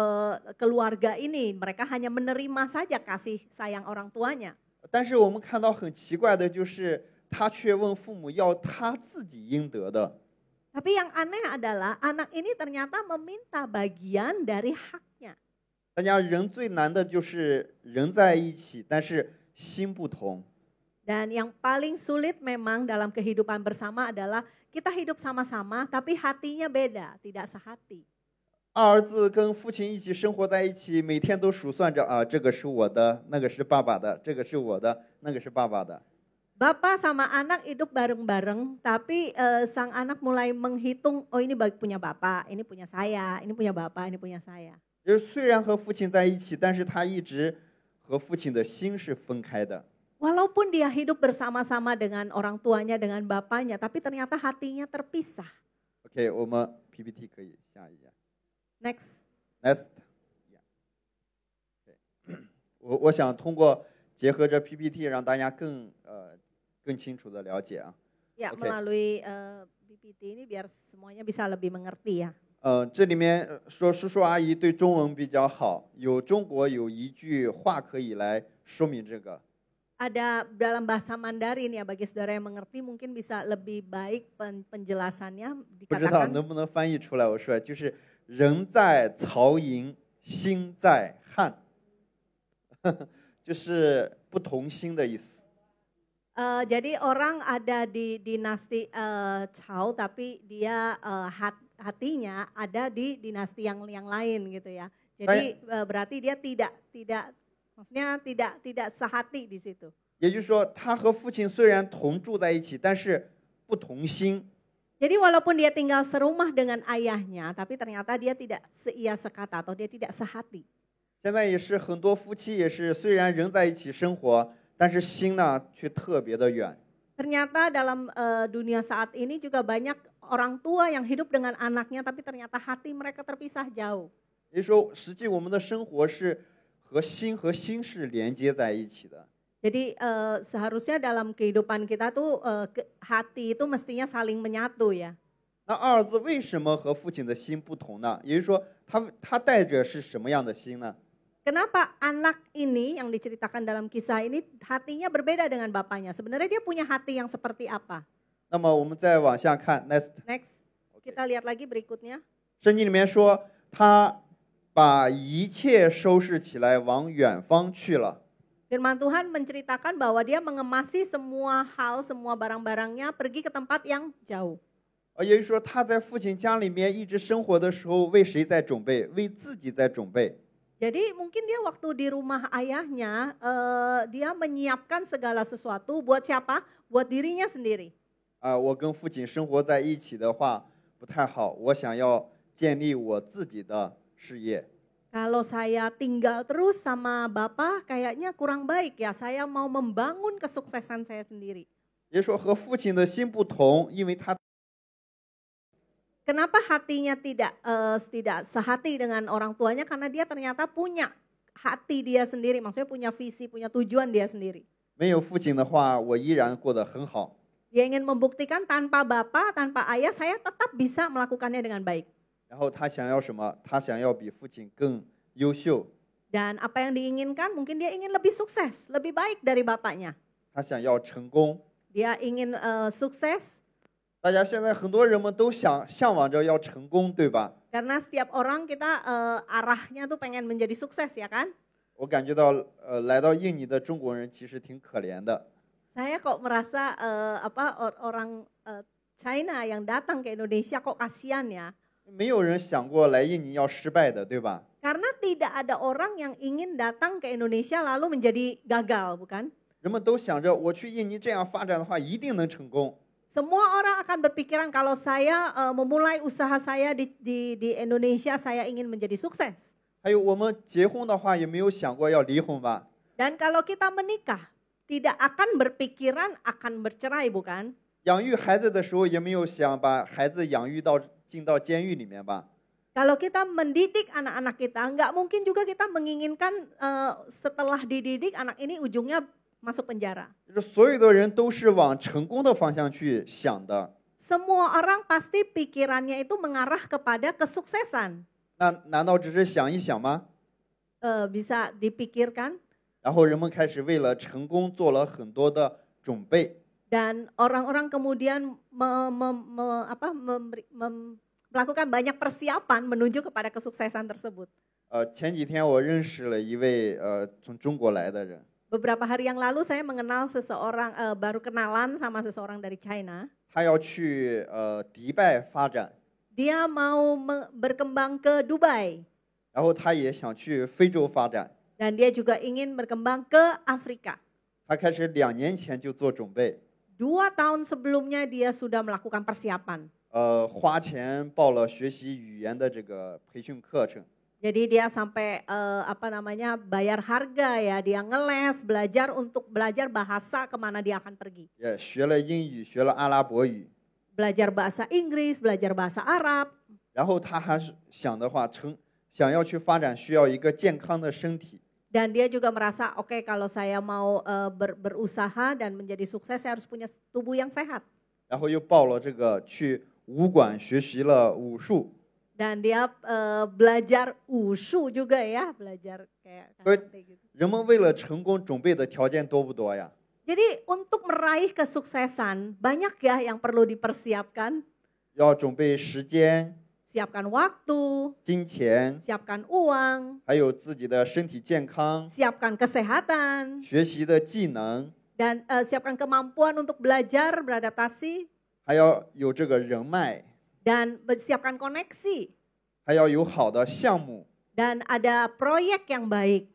keluarga ini. Mereka hanya menerima saja kasih sayang orang tuanya. 但是我们看到很奇怪的就是，他却问父母要他自己应得的。 Tapi yang aneh adalah anak ini ternyata meminta bagian dari haknya. 大家人最难的就是人在一起，但是心不同。 Dan yang paling sulit memang dalam kehidupan bersama adalah kita hidup sama-sama tapi hatinya beda, tidak sehati. 二儿子跟父亲一起生活在一起，每天都数算着啊，这个是我的，那个是爸爸的，这个是我的，那个是爸爸的。 Bapak sama anak hidup bareng-bareng, tapi sang anak mulai menghitung, oh ini punya bapak, ini punya saya, ini punya bapak, ini punya saya. 就是虽然和父亲在一起，但是他一直和父亲的心是分开的。 Walaupun dia hidup bersama-sama dengan orang tuanya, dengan bapaknya, tapi ternyata hatinya terpisah. OK， 我们 PPT 可以下一页。 Next. Next， 我想通过结合着 PPT 让大家更清楚的了解啊。 Ya, Oke. melalui PPT ini biar semuanya bisa lebih mengerti ya. 这里面说叔叔阿姨对中文比较好，中国有一句话可以来说明这个。 Ada dalam bahasa Mandarin ya, bagi saudara yang mengerti mungkin bisa lebih baik penjelasannya 不知道 dikatakan. 能不能翻译出来？我说就是人在曹营心在汉，就是不同心的意思。 Jadi orang ada di dinasti Cao tapi dia hatinya ada di dinasti yang lain gitu ya. Jadi berarti dia maksudnya tidak sehati di situ. 也就是说，他和父亲虽然同住在一起，但是不同心。 Jadi walaupun dia tinggal serumah dengan ayahnya, tapi ternyata dia tidak seia sekata atau dia tidak sehati. 现在也是很多夫妻也是，虽然人在一起生活，但是心呢却特别的远。 Ternyata dalam dunia saat ini juga banyak orang tua yang hidup dengan anaknya, tapi ternyata hati mereka terpisah jauh. 也就是说，实际我们的生活是和心是连接在一起的。 Jadi seharusnya dalam kehidupan kita tuh hati itu mestinya saling menyatu ya. 那二儿子为什么和父亲的心不同呢？也就是说，他带着是什么样的心呢？ Kenapa anak ini yang diceritakan dalam kisah ini hatinya berbeda dengan bapaknya? Sebenarnya dia punya hati yang seperti apa? 那么我们再往下看 ，next， kita lihat lagi berikutnya. 圣经里面说，他把一切收拾起来，往远方去了。 Firman Tuhan menceritakan bahwa dia mengemasi semua hal, semua barang-barangnya pergi ke tempat yang jauh. 也就是说，他在父亲家里面一直生活的时候，为谁在准备？为自己在准备。 Jadi mungkin dia waktu di rumah ayahnya, dia menyiapkan segala sesuatu buat siapa? Buat dirinya sendiri. 我跟父亲生活在一起的话不太好，我想要建立我自己的事业。 Kalau saya tinggal terus sama bapak, kayaknya kurang baik ya. Saya mau membangun kesuksesan saya sendiri. 也就是说，和父亲的心不同，因为他 Kenapa hatinya tidak sehati dengan orang tuanya? Karena dia ternyata punya hati dia sendiri, maksudnya punya visi, punya tujuan dia sendiri. 没有父亲的话，我依然过得很好。 Dia ingin membuktikan tanpa bapak, tanpa ayah, saya tetap bisa melakukannya dengan baik. 然后他想要什么？他想要比父亲更优秀， Dan apa yang diinginkan? Mungkin dia ingin lebih sukses, lebih baik dari bapaknya. 他想要成功。 Dia ingin sukses. 大家现在很多人们都向往着要成功，对吧？ Karena setiap orang kita arahnya tuh pengen menjadi sukses ya kan? 我感觉到来到印尼的中国人其实挺可怜的。 Saya kok merasa orang China yang datang ke Indonesia kok kasihan ya? 没有人想过来印尼要失败的，对吧？ Karena tidak ada orang yang ingin datang ke Indonesia lalu menjadi gagal, bukan? 人们都想着我去印尼这样发展的话，一定能成功。 Semua orang akan berpikiran kalau saya memulai usaha saya di Indonesia, saya ingin menjadi sukses. 还有我们结婚的话，也没有想过要离婚吧？ Dan kalau kita menikah, tidak akan berpikiran akan bercerai, bukan? 养育孩子的时候，也没有想把孩子养育到进到监狱里面吧？ Kalau kita mendidik anak-anak kita, nggak mungkin juga kita menginginkan setelah dididik anak ini ujungnya masuk penjara. 就是所有的人都是往成功的方向去想的。 Semua orang pasti pikirannya itu mengarah kepada kesuksesan. 那难道只是想一想吗？ Bisa dipikirkan. 然后人们开始为了成功做了很多的准备。 Dan orang-orang kemudian melakukan banyak persiapan menuju kepada kesuksesan tersebut. 前几天我认识了一位从中国来的人。 Beberapa hari yang lalu saya mengenal seseorang, baru kenalan sama seseorang dari China. 他要去迪拜发展， Dia mau berkembang ke Dubai 然后他也想去非洲发展。 dan dia juga ingin berkembang ke Afrika. 他开始2年前就做准备， 2 tahun sebelumnya dia sudah melakukan persiapan. 花钱报了学习语言的这个培训课程。 Jadi dia sampai bayar harga ya, dia ngeles, belajar bahasa kemana dia akan pergi. 也学了英语，学了阿拉伯语。 Belajar bahasa Inggris, belajar bahasa Arab. 然后他还是想的话，想要去发展，需要一个健康的身体。 Dan dia juga merasa, oke, kalau saya mau berusaha dan menjadi sukses, saya harus punya tubuh yang sehat. 然后又报了这个去武馆学习了武术。 Dan dia belajar wushu juga ya, belajar kayak gitu. 人们为了成功准备的条件多不多呀？ Jadi untuk meraih kesuksesan, banyak ya yang perlu dipersiapkan. 要准备时间、 Siapkan waktu, 金钱， siapkan uang, 还有自己的身体健康、 siapkan kesehatan, 学习的技能， dan siapkan kemampuan untuk belajar, beradaptasi, 还要有这个人脉， dan siapkan koneksi, 还要有好的项目。 dan ada proyek yang baik.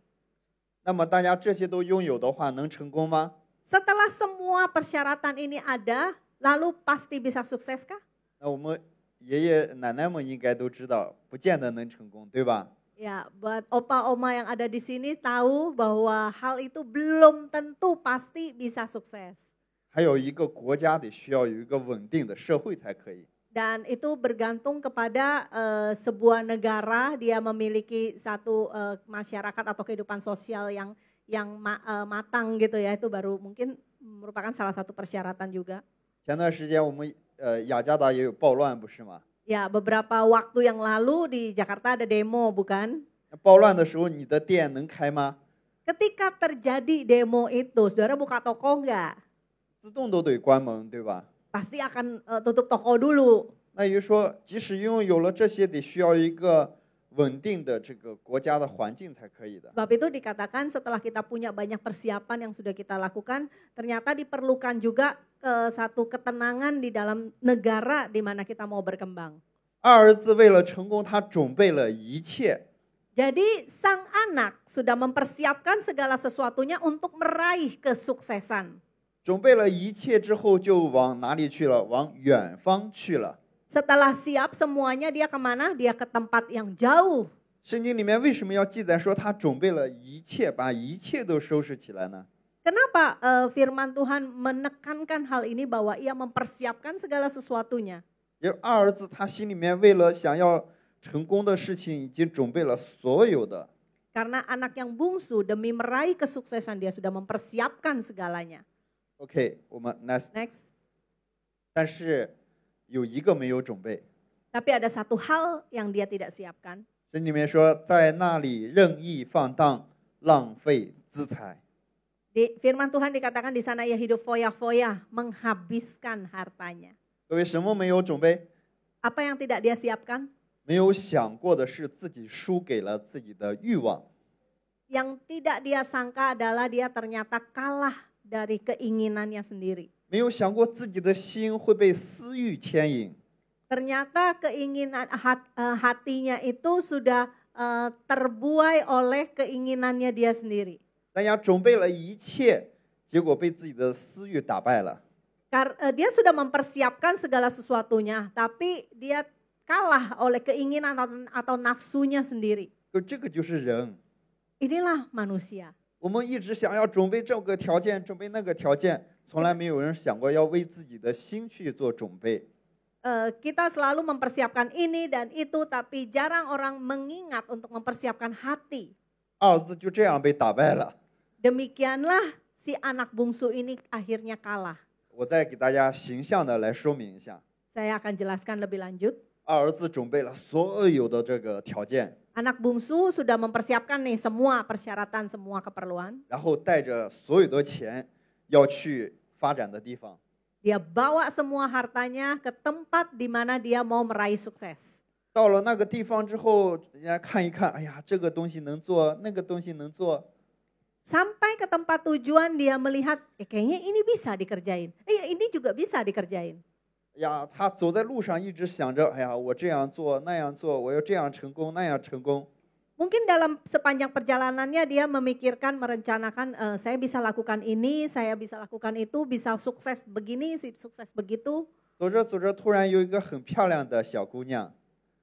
那么大家这些都拥有的话，能成功吗？ Setelah semua persyaratan ini ada, lalu pasti bisa sukseskah? 那我们爷爷奶奶们应该都知道，不见得能成功，对吧？ Ya, buat opa-oma yang ada di sini tahu bahwa hal itu belum tentu pasti bisa sukses. 还有一个国家得需要有一个稳定的社会才可以。 Dan itu bergantung kepada sebuah negara, dia memiliki satu masyarakat atau kehidupan sosial yang matang gitu ya, itu baru mungkin merupakan salah satu persyaratan juga. 前段时间我们雅加达也有暴乱，不是吗？ Ya, beberapa waktu yang lalu di Jakarta ada demo, bukan? 暴乱的时候，你的店能开吗？ Ketika terjadi demo itu, saudara buka toko enggak? 自动都得关门，对吧？ Pasti akan tutup toko dulu. 那也就是说，即使拥有了这些，得需要一个稳定的这个国家的环境才可以的。 Sebab itu dikatakan setelah kita punya banyak persiapan yang sudah kita lakukan, ternyata diperlukan juga satu ketenangan di dalam negara di mana kita mau berkembang. 二儿子为了成功，他准备了一切。 Jadi sang anak sudah mempersiapkan segala sesuatunya untuk meraih kesuksesan. 准备了一切之后，就往哪里去了？往远方去了。 Setelah siap semuanya dia kemana? Dia ke tempat yang jauh. 圣经里面为什么要记载说他准备了一切，把一切都收拾起来呢？ Kenapa firman Tuhan menekankan hal ini bahwa ia mempersiapkan segala sesuatunya? 因为二儿子他心里面为了想要成功的事情，已经准备了所有的。 Karena anak yang bungsu demi meraih kesuksesan dia sudah mempersiapkan segalanya. OK， 我们 Next. 但是有一个没有准备。 Tapi ada satu hal yang dia tidak siapkan. 圣经里面说，在那里任意放荡，浪费资财。 Di firman Tuhan dikatakan di sana ia hidup foya-foya, menghabiskan hartanya. 各位，什么没有准备？ Apa yang tidak dia siapkan? 没有想过的是自己输给了自己的欲望。 Yang tidak dia sangka adalah dia ternyata kalah dari keinginannya sendiri. 没有想过自己的心会被私欲牵引。 Ternyata keinginan hatinya itu sudah terbuai oleh keinginannya dia sendiri. 大家准备了一切，结果被自己的私欲打败了。 Dia sudah mempersiapkan segala sesuatunya, tapi dia kalah oleh keinginan atau nafsunya sendiri. 这个就是人。 Inilah manusia. 我们一直想要准备这个条件，准备那个条件，从来没有人想过要为自己的心去做准备。 Kita selalu mempersiapkan ini dan itu, tapi jarang orang mengingat untuk mempersiapkan hati. 二儿子就这样被打败了。 Demikianlah si anak bungsu ini akhirnya kalah. 我再给大家形象的来说明一下。 Saya akan jelaskan lebih lanjut. 二儿子准备了所有的这个条件， Anak bungsu sudah mempersiapkan nih semua persyaratan, semua keperluan. 然后带着所有的钱要去发展的地方。 Dia bawa semua hartanya ke tempat di mana dia mau meraih sukses. 到了那个地方之后，人家看一看，哎呀，这个东西能做，那个东西能做。 Sampai ke tempat tujuan dia melihat, kayaknya ini bisa dikerjain. Ini juga bisa dikerjain. 哎呀，他走在路上一直想着，哎呀，我这样做那样做，我要这样成功那样成功。 Mungkin dalam sepanjang perjalanannya dia memikirkan, merencanakan, saya bisa lakukan ini, saya bisa lakukan itu, bisa sukses begini, sukses begitu. 走着走着，突然有一个很漂亮的小姑娘，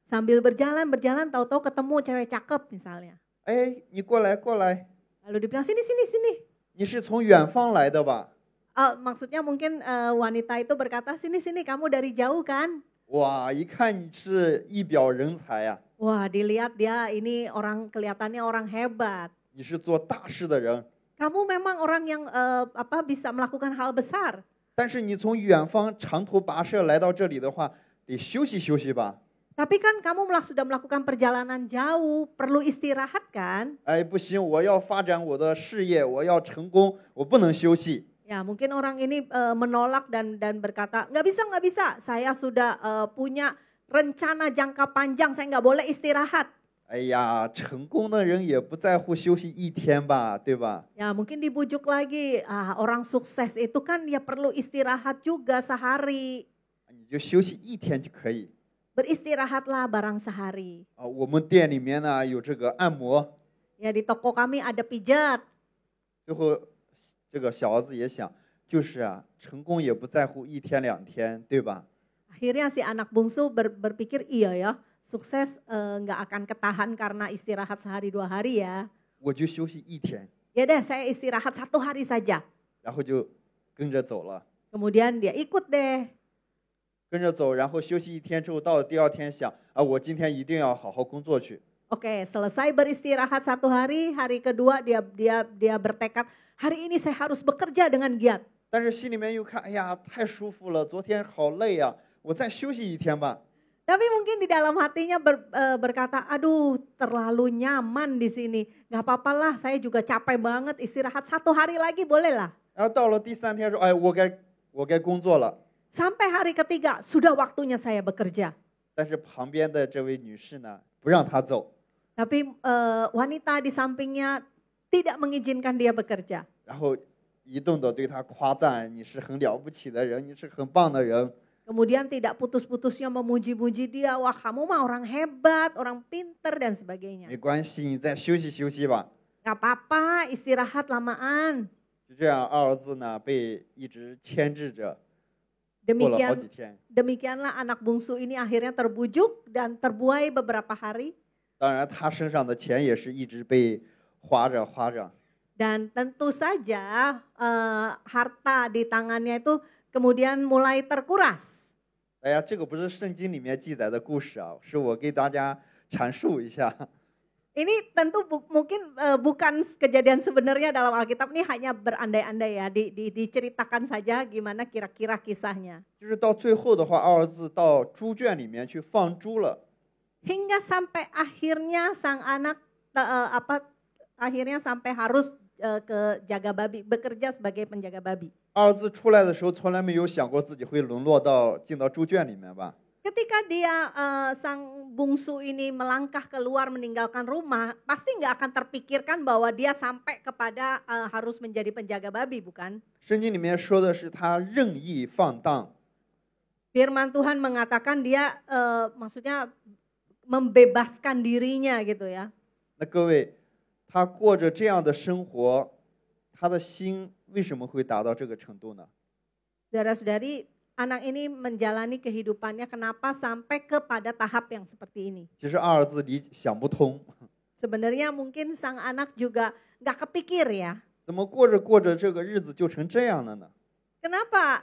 Sambil berjalan, tahu-tahu ketemu cewek cakep misalnya. 哎，你过来过来， Lalu dibilang, sini. 你是从远方来的吧？ Maksudnya mungkin wanita itu berkata, sini kamu dari jauh kan? 哇，一看你是一表人才呀、 Wah, dilihat dia ini kelihatannya orang hebat. 你是做大事的人， Kamu memang orang yang bisa melakukan hal besar. 但是你从远方长途跋涉来到这里的话，得休息休息吧？ Tapi kan kamu sudah melakukan perjalanan jauh, perlu istirahat kan? 哎，不行，我要发展我的事业，我要成功，我不能休息。 Ya, mungkin orang ini menolak dan berkata, nggak bisa. Saya sudah punya rencana jangka panjang, saya nggak boleh istirahat. 哎呀，成功的人也不在乎休息一天吧，对吧？ Ya, mungkin dibujuk lagi, orang sukses itu kan dia perlu istirahat juga sehari. 你就休息一天就可以。 Beristirahatlah barang sehari. 我们店里面呢有这个按摩， Ya, di toko kami ada pijat. 最后这个小儿子也想，就是啊，成功也不在乎一天两天，对吧？ Akhirnya si anak bungsu berpikir, iya ya, sukses nggak akan ketahan karena istirahat sehari 2 hari ya. 我就休息一天， Ya deh, saya istirahat 1 hari saja. 然后就跟着走了， Kemudian dia ikut deh. 跟着走，然后休息一天之后，到了第二天想啊，我今天一定要好好工作去。 Oke, selesai beristirahat 1 hari, hari kedua dia bertekad, hari ini saya harus bekerja dengan giat. 但是心里面又看，哎呀，太舒服了，昨天好累呀、我再休息一天吧。 Tapi mungkin di dalam hatinya berkata, aduh terlalu nyaman di sini. Gak apa-apalah, saya juga capek banget, istirahat 1 hari lagi boleh lah. 然后到了第3天说，哎，我该工作了。 Sampai hari ketiga, sudah waktunya saya bekerja. 但是旁边的这位女士呢，不让他走， Tapi wanita di sampingnya tidak mengizinkan dia bekerja. 然后一顿的对他夸赞，你是很了不起的人，你是很棒的人。 Kemudian tidak putus-putusnya memuji-muji dia, wah kamu mah orang hebat, orang pinter dan sebagainya. 没关系，你再休息休息吧。 Gak apa-apa, istirahat lamaan. 就这样，二儿子呢被一直牵制着，过了好几天。 Demikianlah anak bungsu ini akhirnya terbujuk dan terbuai beberapa hari. 当然，他身上的钱也是一直被花着花着。 Dan tentu saja harta di tangannya itu kemudian mulai terkuras. 哎呀，这个不是圣经里面记载的故事啊，是我给大家阐述一下。 Ini tentu mungkin bukan kejadian sebenarnya dalam Alkitab, ini hanya berandai-andai ya, diceritakan saja gimana kira-kira kisahnya. 就是到最后的话，二儿子到猪圈里面去放猪了。 Hingga sampai akhirnya sang anak akhirnya sampai harus ke jaga babi, bekerja sebagai penjaga babi. 二儿子出来的时候，从来没有想过自己会沦落到进到猪圈里面吧？ Ketika dia sang bungsu ini melangkah keluar meninggalkan rumah, pasti nggak akan terpikirkan bahwa dia sampai kepada harus menjadi penjaga babi, bukan? 圣经里面说的是他任意放荡。 Firman Tuhan mengatakan dia maksudnya membebaskan dirinya gitu ya. 那各位，他过着这样的生活，他的心为什么会达到这个程度呢？ Saudara-saudari, anak ini menjalani kehidupannya kenapa sampai kepada tahap yang seperti ini? 其实二儿子想不通， Sebenarnya mungkin sang anak juga nggak kepikir ya. 怎么过着过着这个日子就成这样了呢？ Kenapa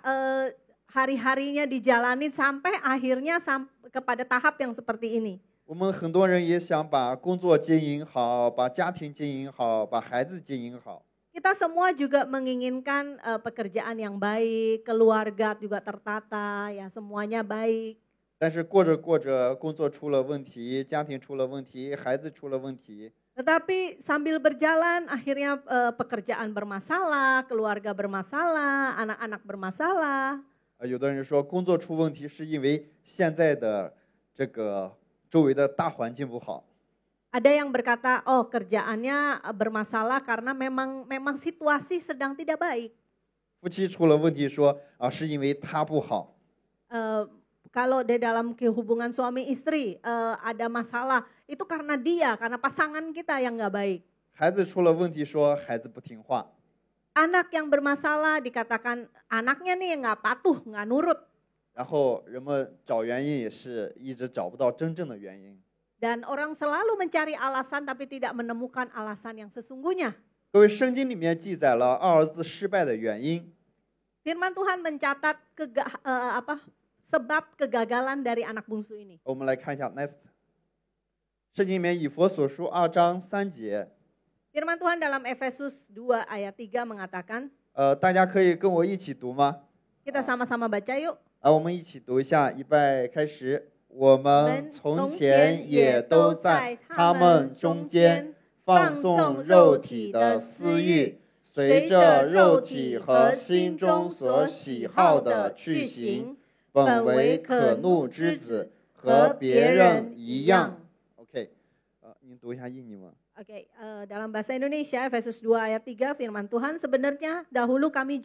hari-harinya dijalani sampai akhirnya kepada tahap yang seperti ini? 我们很多人也想把工作经营好，把家庭经营好，把孩子经营好。 Kita semua juga menginginkan pekerjaan yang baik, keluarga juga tertata, ya semuanya baik. 但是过着过着，工作出了问题，家庭出了问题，孩子出了问题。 Tetapi sambil berjalan akhirnya pekerjaan bermasalah, keluarga bermasalah, anak-anak bermasalah. 有的人说工作出问题是因为现在的这个周围的大环境不好。 Ada yang berkata, oh kerjaannya bermasalah karena memang situasi sedang tidak baik. 夫妻出了问题说是因为他不好。 Kalau di dalam hubungan suami istri ada masalah, itu karena dia, karena pasangan kita yang nggak baik. 孩子出了问题说孩子不听话。 Anak yang bermasalah dikatakan anaknya nih nggak patuh, nggak nurut. 然后人们找原因也是一直找不到真正的原因。 Dan orang selalu mencari alasan tapi tidak menemukan alasan yang sesungguhnya. 各位，圣经里面记载了二儿子失败的原因。 Firman Tuhan mencatat sebab kegagalan dari anak bungsu ini. 我们来看一下 next。圣经里面以弗所书2章3节。 Firman Tuhan dalam Efesus 2 ayat 3 mengatakan. 大家可以跟我一起读吗？ Kita sama-sama baca yuk. 我们一起读一下，预备开始。 我们从前也都在他们中间放纵肉体的私欲，随着肉体和心中所喜好的去行，本为可怒之子，和别人一样。OK，您读一下印尼文。 Oke, dalam bahasa Indonesia Efesus 2 ayat 3 firman Tuhan, sebenarnya dahulu kami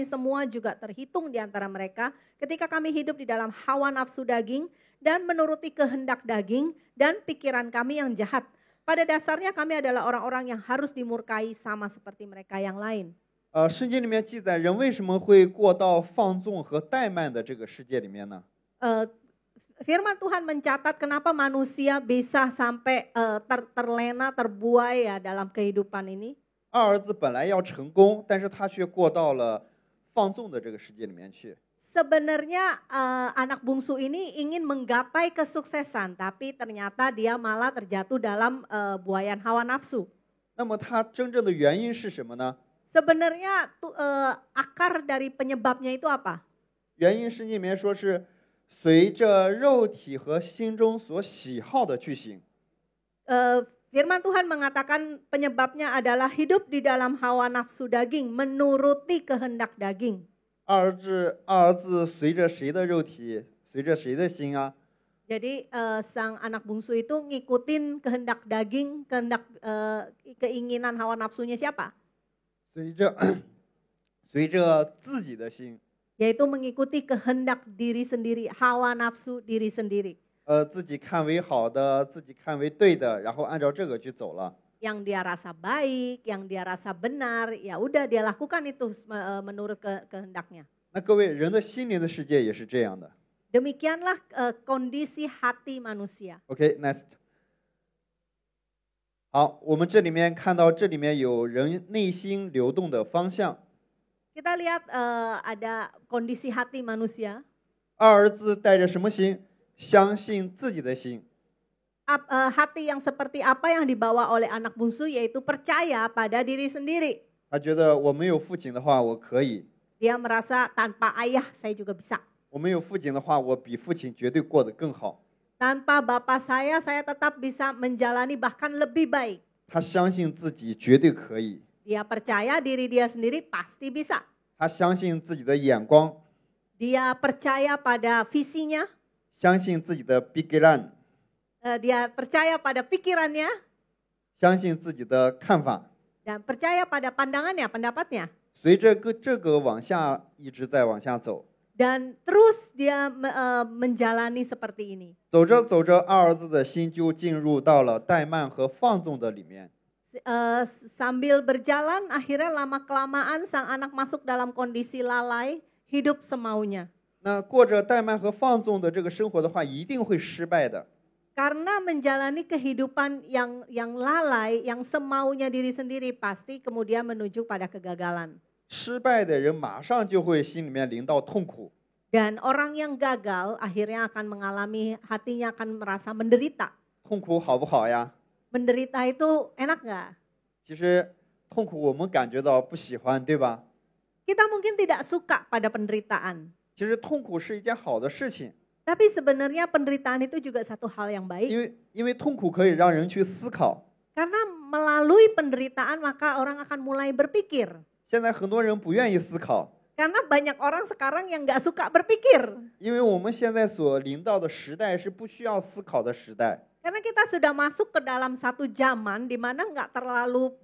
semua juga terhitung di antara mereka ketika kami hidup di dalam hawa nafsu daging dan menuruti kehendak daging dan pikiran kami yang jahat. Pada dasarnya kami adalah orang-orang yang harus dimurkai sama seperti mereka yang lain. 圣经里面记载人为什么会过到放纵和怠慢的这个世界里面呢？ Firman Tuhan mencatat kenapa manusia bisa sampai terlena, terbuai ya dalam kehidupan ini. 二儿子本来要成功，但是他却过到了放纵的这个世界里面去。 Sebenarnya anak bungsu ini ingin menggapai kesuksesan, tapi ternyata dia malah terjatuh dalam buayan hawa nafsu. 那么他真正的原因是什么呢？ Sebenarnya akar dari penyebabnya itu apa? 原因圣经里面说是随着肉体和心中所喜好的去行。 Firman Tuhan mengatakan penyebabnya adalah hidup di dalam hawa nafsu daging, menuruti kehendak daging. 二儿子随着谁的肉体，随着谁的心啊？ Jadi sang anak bungsu itu ngikutin kehendak daging, kehendak keinginan hawa nafsunya siapa? 随着随着自己的心， yaitu mengikuti kehendak diri sendiri, hawa nafsu diri sendiri. 自己看为好的，自己看为对的，然后按照这个去走了。 Yang dia rasa baik, yang dia rasa benar, ya udah dia lakukan itu menurut kehendaknya. 那各位，人的心灵的世界也是这样的。 Demikianlah kondisi hati manusia. OK, next。好，我们这里面看到这里面有人内心流动的方向。 Kita lihat ada kondisi hati manusia. 二儿子带着什么心？相信自己的心。 Hati yang seperti apa yang dibawa oleh anak bungsu, yaitu percaya pada diri sendiri. 他觉得我没有父亲的话，我可以； Dia merasa tanpa ayah saya juga bisa. 我没有父亲的话，我比父亲绝对过得更好。 Tanpa bapak saya tetap bisa menjalani bahkan lebih baik. 他相信自己绝对可以， Dia percaya diri dia sendiri pasti bisa. 他相信自己的眼光， Dia percaya pada visinya. 相信自己的 pikiran， Dia percaya pada pikirannya. 相信自己的看法。 Dan percaya pada pandangannya, pendapatnya. 随着这个往下一直在往下走， Dan terus dia menjalani seperti ini. 走着走着，二儿子的心就进入到了怠慢和放纵的里面。 Sambil berjalan, akhirnya lama-kelamaan sang anak masuk dalam kondisi lalai, hidup semaunya. 那过着怠慢和放纵的这个生活的话，一定会失败的。 Karena menjalani kehidupan yang lalai, yang semaunya diri sendiri, pasti kemudian menuju pada kegagalan. 失败的人马上就会心里面临到痛苦。 Dan orang yang gagal akhirnya akan mengalami, hatinya akan merasa menderita. 痛苦好不好呀？ Menderita itu enak nggak? 其实痛苦我们感觉到不喜欢，对吧？ Kita mungkin tidak suka pada penderitaan. 其实痛苦是一件好的事情， Tapi sebenarnya penderitaan itu juga satu hal yang baik. 因为痛苦可以让人去思考。 Karena melalui penderitaan maka orang akan mulai berpikir. 现在很多人不愿意思考， Karena banyak orang sekarang yang nggak suka berpikir. 因为我们现在所临到的时代是不需要思考的时代。 Karena kita sudah masuk ke dalam satu zaman di mana nggak terlalu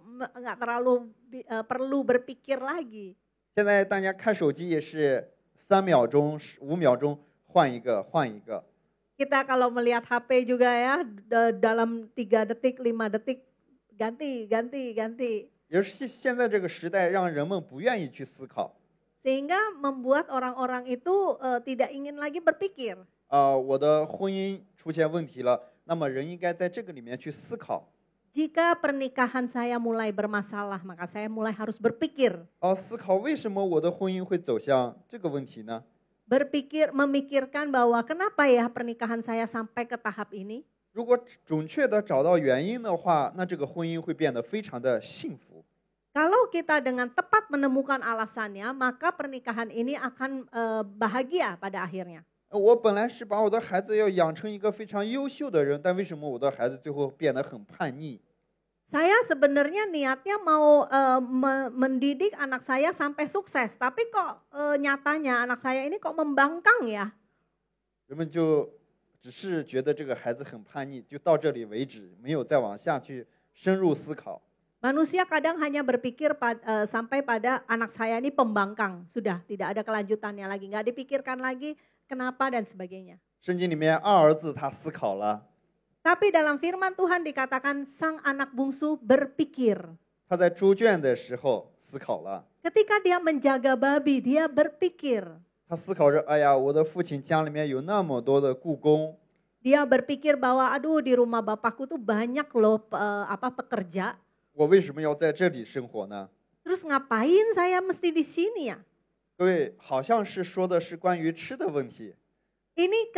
perlu berpikir lagi. 现在大家看手机也是3秒钟、5秒钟换一个。 Kita kalau melihat HP juga ya, dalam 3 detik, 5 detik, ganti. 也是现在这个时代让人们不愿意去思考。 Sehingga membuat orang-orang itu tidak ingin lagi berpikir. 我的婚姻出现问题了，那么人应该在这个里面去思考。 Jika pernikahan saya mulai bermasalah, maka saya mulai harus berpikir. 思考为什么我的婚姻会走向这个问题呢？ Memikirkan bahwa kenapa ya pernikahan saya sampai ke tahap ini? 如果准确的找到原因的话，那这个婚姻会变得非常的幸福。 Kalau kita dengan tepat menemukan alasannya, maka pernikahan ini akan bahagia pada akhirnya. 我本来是把我的孩子要养成一个非常优秀的人，但为什么我的孩子最后变得很叛逆？ Saya sebenarnya niatnya mau mendidik anak saya sampai sukses, tapi kok nyatanya anak saya ini kok membangkang ya? 人们就只是觉得这个孩子很叛逆，就到这里为止，没有再往下去深入思考。 Manusia kadang hanya berpikir sampai pada anak saya ini pembangkang, sudah tidak ada kelanjutannya lagi, nggak dipikirkan lagi kenapa dan sebagainya. 圣经里面二儿子他思考了， Tapi dalam firman Tuhan dikatakan sang anak bungsu berpikir. 他在猪圈的时候思考了， Ketika dia menjaga babi, dia berpikir. 他思考着，哎呀，我的父亲家里面有那么多的雇工， Dia berpikir bahwa aduh di rumah bapakku tuh banyak loh pekerja. 我为什么要在这里生活呢？ Terus ngapain saya mesti di sini ya? 各位，好像是说的是关于吃的问题。 Ini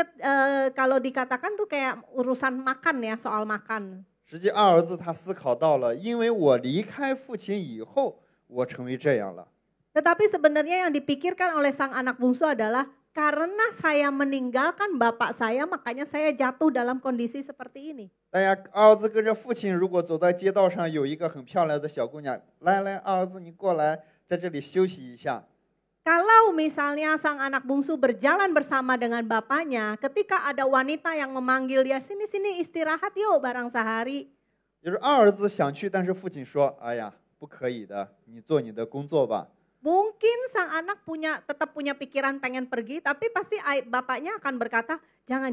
kalau dikatakan tuh kayak urusan makan ya, soal makan. 实际二儿子他思考到了，因为我离开父亲以后，我成为这样了。 Tetapi sebenarnya yang dipikirkan oleh sang anak bungsu adalah karena saya meninggalkan bapak saya, makanya saya jatuh dalam kondisi seperti ini. 大家，二儿子跟着父亲，如果走在街道上，有一个很漂亮的小姑娘，来，二儿子你过来，在这里休息一下。 Kalau misalnya sang anak bungsu berjalan bersama dengan bapaknya, ketika ada wanita yang memanggil dia, sini istirahat yuk bareng sehari. 就是二儿子想去，但是父亲说，哎呀，不可以的，你做你的工作吧。Mungkin sang anak tetap punya pikiran pengen pergi, tapi pasti bapaknya akan berkata, jangan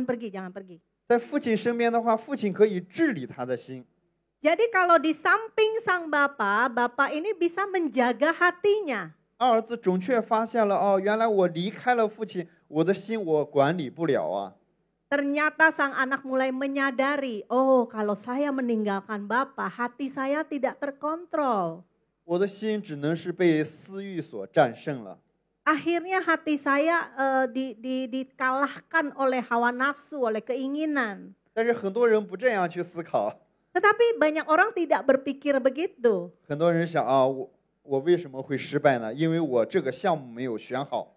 pergi. 在父亲身边的话，父亲可以治理他的心。 Jadi kalau di samping sang bapak ini bisa menjaga hatinya. 儿子准确发现了，哦，原来我离开了父亲，我的心我管理不了啊。 Ternyata sang anak mulai menyadari, oh kalau saya meninggalkan bapak, hati saya tidak terkontrol. 我的心只能是被私欲所战胜了。 Akhirnya hati saya dikalahkan oleh hawa nafsu, oleh keinginan. 但是很多人不这样去思考， Tetapi banyak orang tidak berpikir begitu. 很多人想啊，我为什么会失败呢？因为我这个项目没有选好。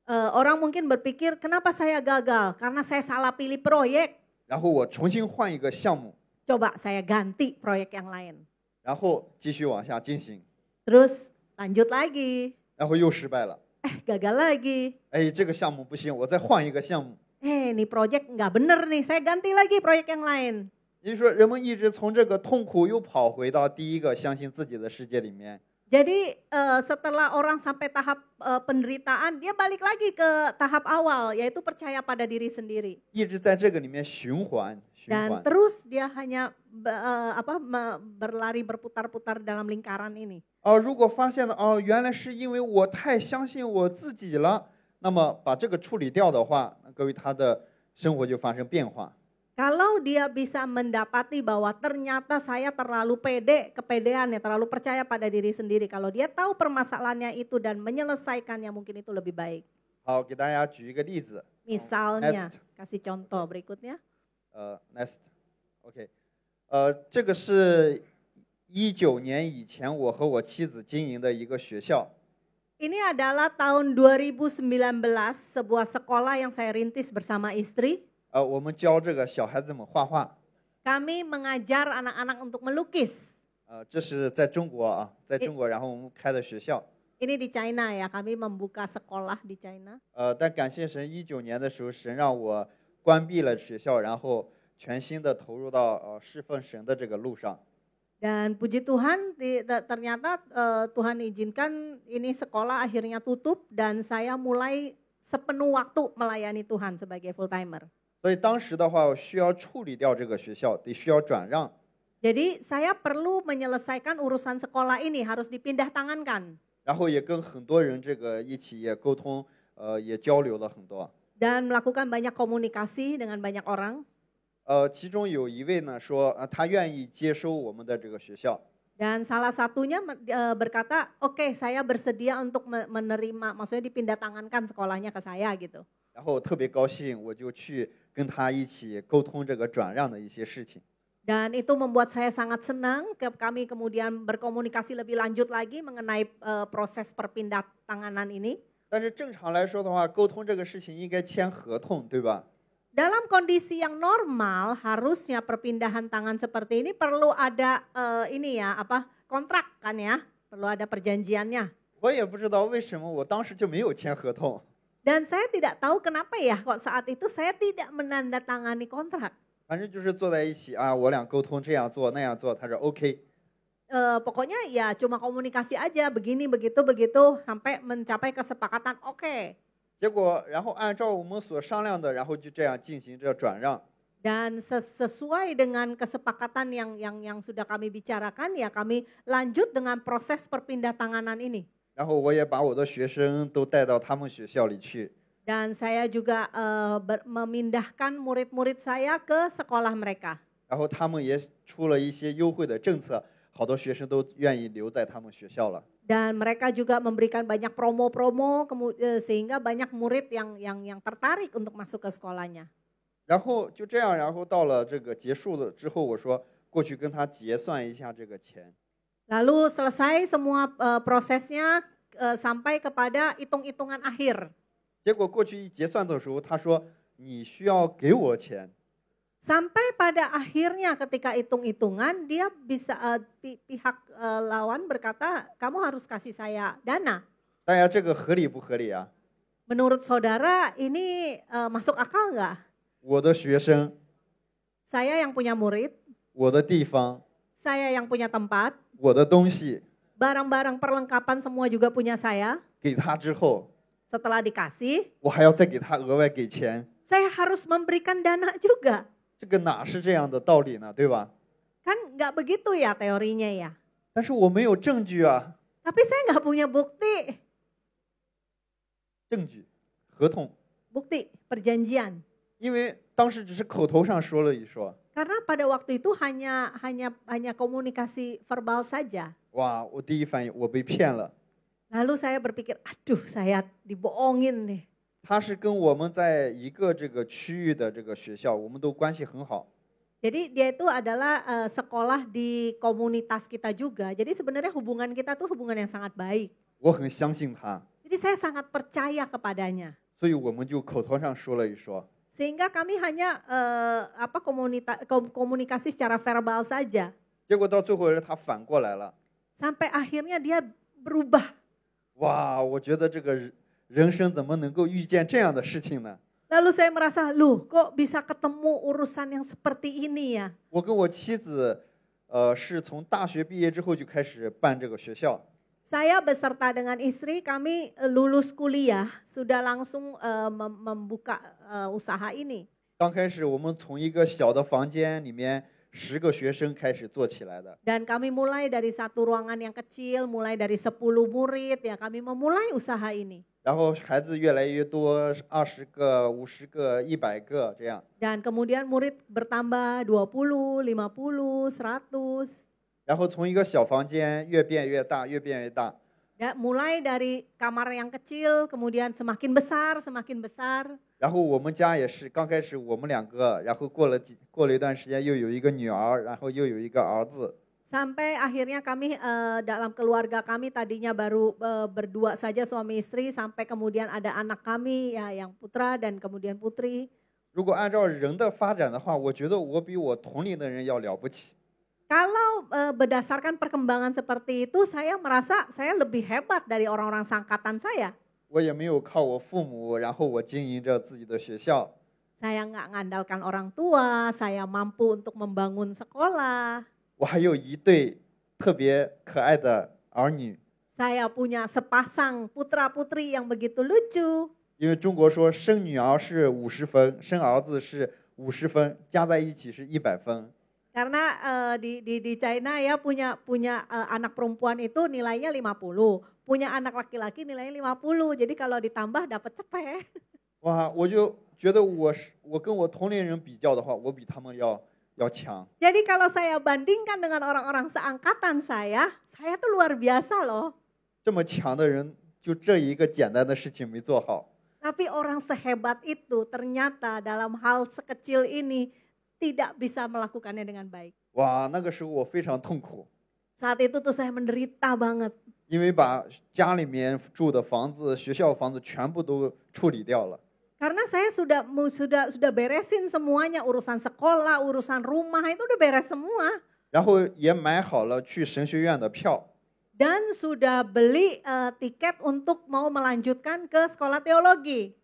Orang mungkin berpikir, kenapa saya gagal? Karena saya salah pilih proyek. 然后我重新换一个项目， Coba saya ganti proyek yang lain. 然后继续往下进行， Terus lanjut lagi. 然后又失败了。 Gagal lagi. 哎，这个项目不行，我再换一个项目。 Ini proyek nggak bener nih, saya ganti lagi proyek yang lain. 也就是说，人们一直从这个痛苦又跑回到第一个相信自己的世界里面。 Jadi setelah orang sampai tahap penderitaan, dia balik lagi ke tahap awal, yaitu percaya pada diri sendiri. 一直在这个里面循环。 Dan terus dia hanya berlari berputar-putar dalam lingkaran ini. 如果发现了原来是因为我太相信我自己了，那么把这个处理掉的话，那各位他的生活就发生变化。 Kalau dia bisa mendapati bahwa ternyata saya terlalu kepedean ya, terlalu percaya pada diri sendiri. Kalau dia tahu permasalahannya itu dan menyelesaikannya, mungkin itu lebih baik. 好，给大家举一个例子。 Misalnya, kasih contoh berikutnya. Next， OK， 这个是19年以前我和我妻子经营的一个学校。 Ini adalah tahun 2019, sebuah sekolah yang saya rintis bersama istri. 我们教这个小孩子们画画。 Kami mengajar anak-anak untuk melukis. 这是在中国啊，在中国，然后我们开的学校。 Ini di China ya, kami membuka sekolah di China. 但感谢神，19年的时候，神让我关闭了学校，然后全心的投入到侍奉神的这个路上。 Dan puji Tuhan, ternyata Tuhan izinkan ini sekolah akhirnya tutup dan saya mulai sepenuh waktu melayani Tuhan sebagai full timer. 所以当时的话，我需要处理掉这个学校，得需要转让。 Jadi saya perlu menyelesaikan urusan sekolah ini, harus dipindah tangankan. 然后也跟很多人这个一起也沟通，也交流了很多。 Dan melakukan banyak komunikasi dengan banyak orang. 其中有一位呢说，他愿意接收我们的这个学校。 Dan salah satunya berkata, oke, saya bersedia untuk menerima, maksudnya dipindah tangankan sekolahnya ke saya gitu. 然后特别高兴，我就去跟他一起沟通这个转让的一些事情。 Dan itu membuat saya sangat senang, kami kemudian berkomunikasi lebih lanjut lagi mengenai proses perpindah tanganan ini. 但是正常来说的话，沟通这个事情应该签合同，对吧？ Dalam kondisi yang normal, harusnya perpindahan tangan seperti ini perlu ada kontrak kan ya, perlu ada perjanjiannya. 我也不知道为什么我当时就没有签合同。 Dan saya tidak tahu kenapa ya kok saat itu saya tidak menandatangani kontrak. 反正就是坐在一起啊，我俩沟通这样做那样做，他说 OK。 Pokoknya ya cuma komunikasi aja, begini begitu sampai mencapai kesepakatan oke. 结果然后按照我们所商量的，然后就这样进行这转让。 Dan sesuai dengan kesepakatan yang sudah kami bicarakan, ya kami lanjut dengan proses perpindah tanganan ini. 然后我也把我的学生都带到他们学校里去。 Dan saya juga memindahkan murid-murid saya ke sekolah mereka. 然后他们也出了一些优惠的政策，好多学生都愿意留在他们学校了。 Dan mereka juga memberikan banyak promo-promo sehingga banyak murid yang tertarik untuk masuk ke sekolahnya. 然后就这样，然后到了这个结束了之后，我说过去跟他结算一下这个钱。 Lalu selesai semua prosesnya sampai kepada hitung-hitungan akhir. 结果过去一结算的时候，他说你需要给我钱。 Sampai pada akhirnya ketika hitung-hitungan dia bisa pihak lawan berkata kamu harus kasih saya dana. 大家这个合理不合理啊？ Menurut saudara ini masuk akal nggak? 我的学生， Saya yang punya murid, 我的地方， saya yang punya tempat, 我的东西， barang-barang perlengkapan semua juga punya saya. 给他之后， Setelah dikasih, 我还要再给他额外给钱， saya harus memberikan dana juga. 这个哪是这样的道理呢？对吧？ Kan nggak begitu ya teorinya ya. 但是我没有证据啊， Tapi saya nggak punya bukti, 证据、合同， bukti perjanjian. 因为当时只是口头上说了一说。 Karena pada waktu itu hanya komunikasi verbal saja. 哇，我第一反应我被骗了。 Lalu saya berpikir, aduh saya dibohongin nih. 他是跟我们在一个这个区域的这个学校，我们都关系很好。 Jadi dia itu adalah sekolah di komunitas kita juga. Jadi sebenarnya hubungan kita tuh hubungan yang sangat baik. 我很相信他， Jadi saya sangat percaya kepadanya. 所以我们就口头上说了一说。 Sehingga kami hanya komunikasi secara verbal saja. 结果到最后他反过来了。 Sampai akhirnya dia berubah. 哇，我觉得这个人生怎么能够遇见这样的事情呢？ Lalu saya merasa, loh kok bisa ketemu urusan yang seperti ini ya? 我跟我妻子，是从大学毕业之后就开始办这个学校。 Saya beserta dengan istri, kami lulus kuliah, sudah langsung membuka usaha ini. 刚开始我们从一个小的房间里面10个学生开始做起来的。 Dan kami mulai dari satu ruangan yang kecil, mulai dari 10 murid, ya kami memulai usaha ini. 然后孩子越来越多，20个、50个、100个这样。 Dan kemudian murid bertambah 20, 50, 100. 然后从一个小房间越变越大，越变越大。 Ya, mulai dari kamar yang kecil, kemudian semakin besar, semakin besar. 然后我们家也是，刚开始我们2个，然后过了一段时间又有一个女儿，然后又有一个儿子。 Sampai akhirnya kami dalam keluarga kami tadinya baru berdua saja suami istri, sampai kemudian ada anak kami ya yang putra dan kemudian putri. 如果按照人的发展的话，我觉得我比我同龄的人要了不起。 Kalau berdasarkan perkembangan seperti itu, saya merasa saya lebih hebat dari orang-orang seangkatan saya. 我也没有靠我父母，然后我经营着自己的学校。 Saya nggak ngandalkan orang tua, saya mampu untuk membangun sekolah. 我还有一对特别可爱的儿女。 Saya punya sepasang putra-putri yang begitu lucu. 因为中国说生女儿是50分，生儿子是50分，加在一起是100分。 Karena di China ya punya anak perempuan itu nilainya 50, punya anak laki-laki nilainya 50. Jadi kalau ditambah dapat cepet. 哇，我就觉得我跟我同龄人比较的话，我比他们要强。 Jadi kalau saya bandingkan dengan orang-orang seangkatan saya tuh luar biasa loh. 这么强的人，就这一个简单的事情没做好。 Tapi orang sehebat itu ternyata dalam hal sekecil ini tidak bisa melakukannya dengan baik. 哇，那个时候我非常痛苦， Saat itu tuh saya menderita banget. 因为把家里面住的房子、学校房子全部都处理掉了。 Karena saya sudah beresin semuanya, urusan sekolah, urusan rumah itu udah beres semua. 然后也买好了去神学院的票， Dan sudah beli tiket untuk mau melanjutkan ke sekolah teologi.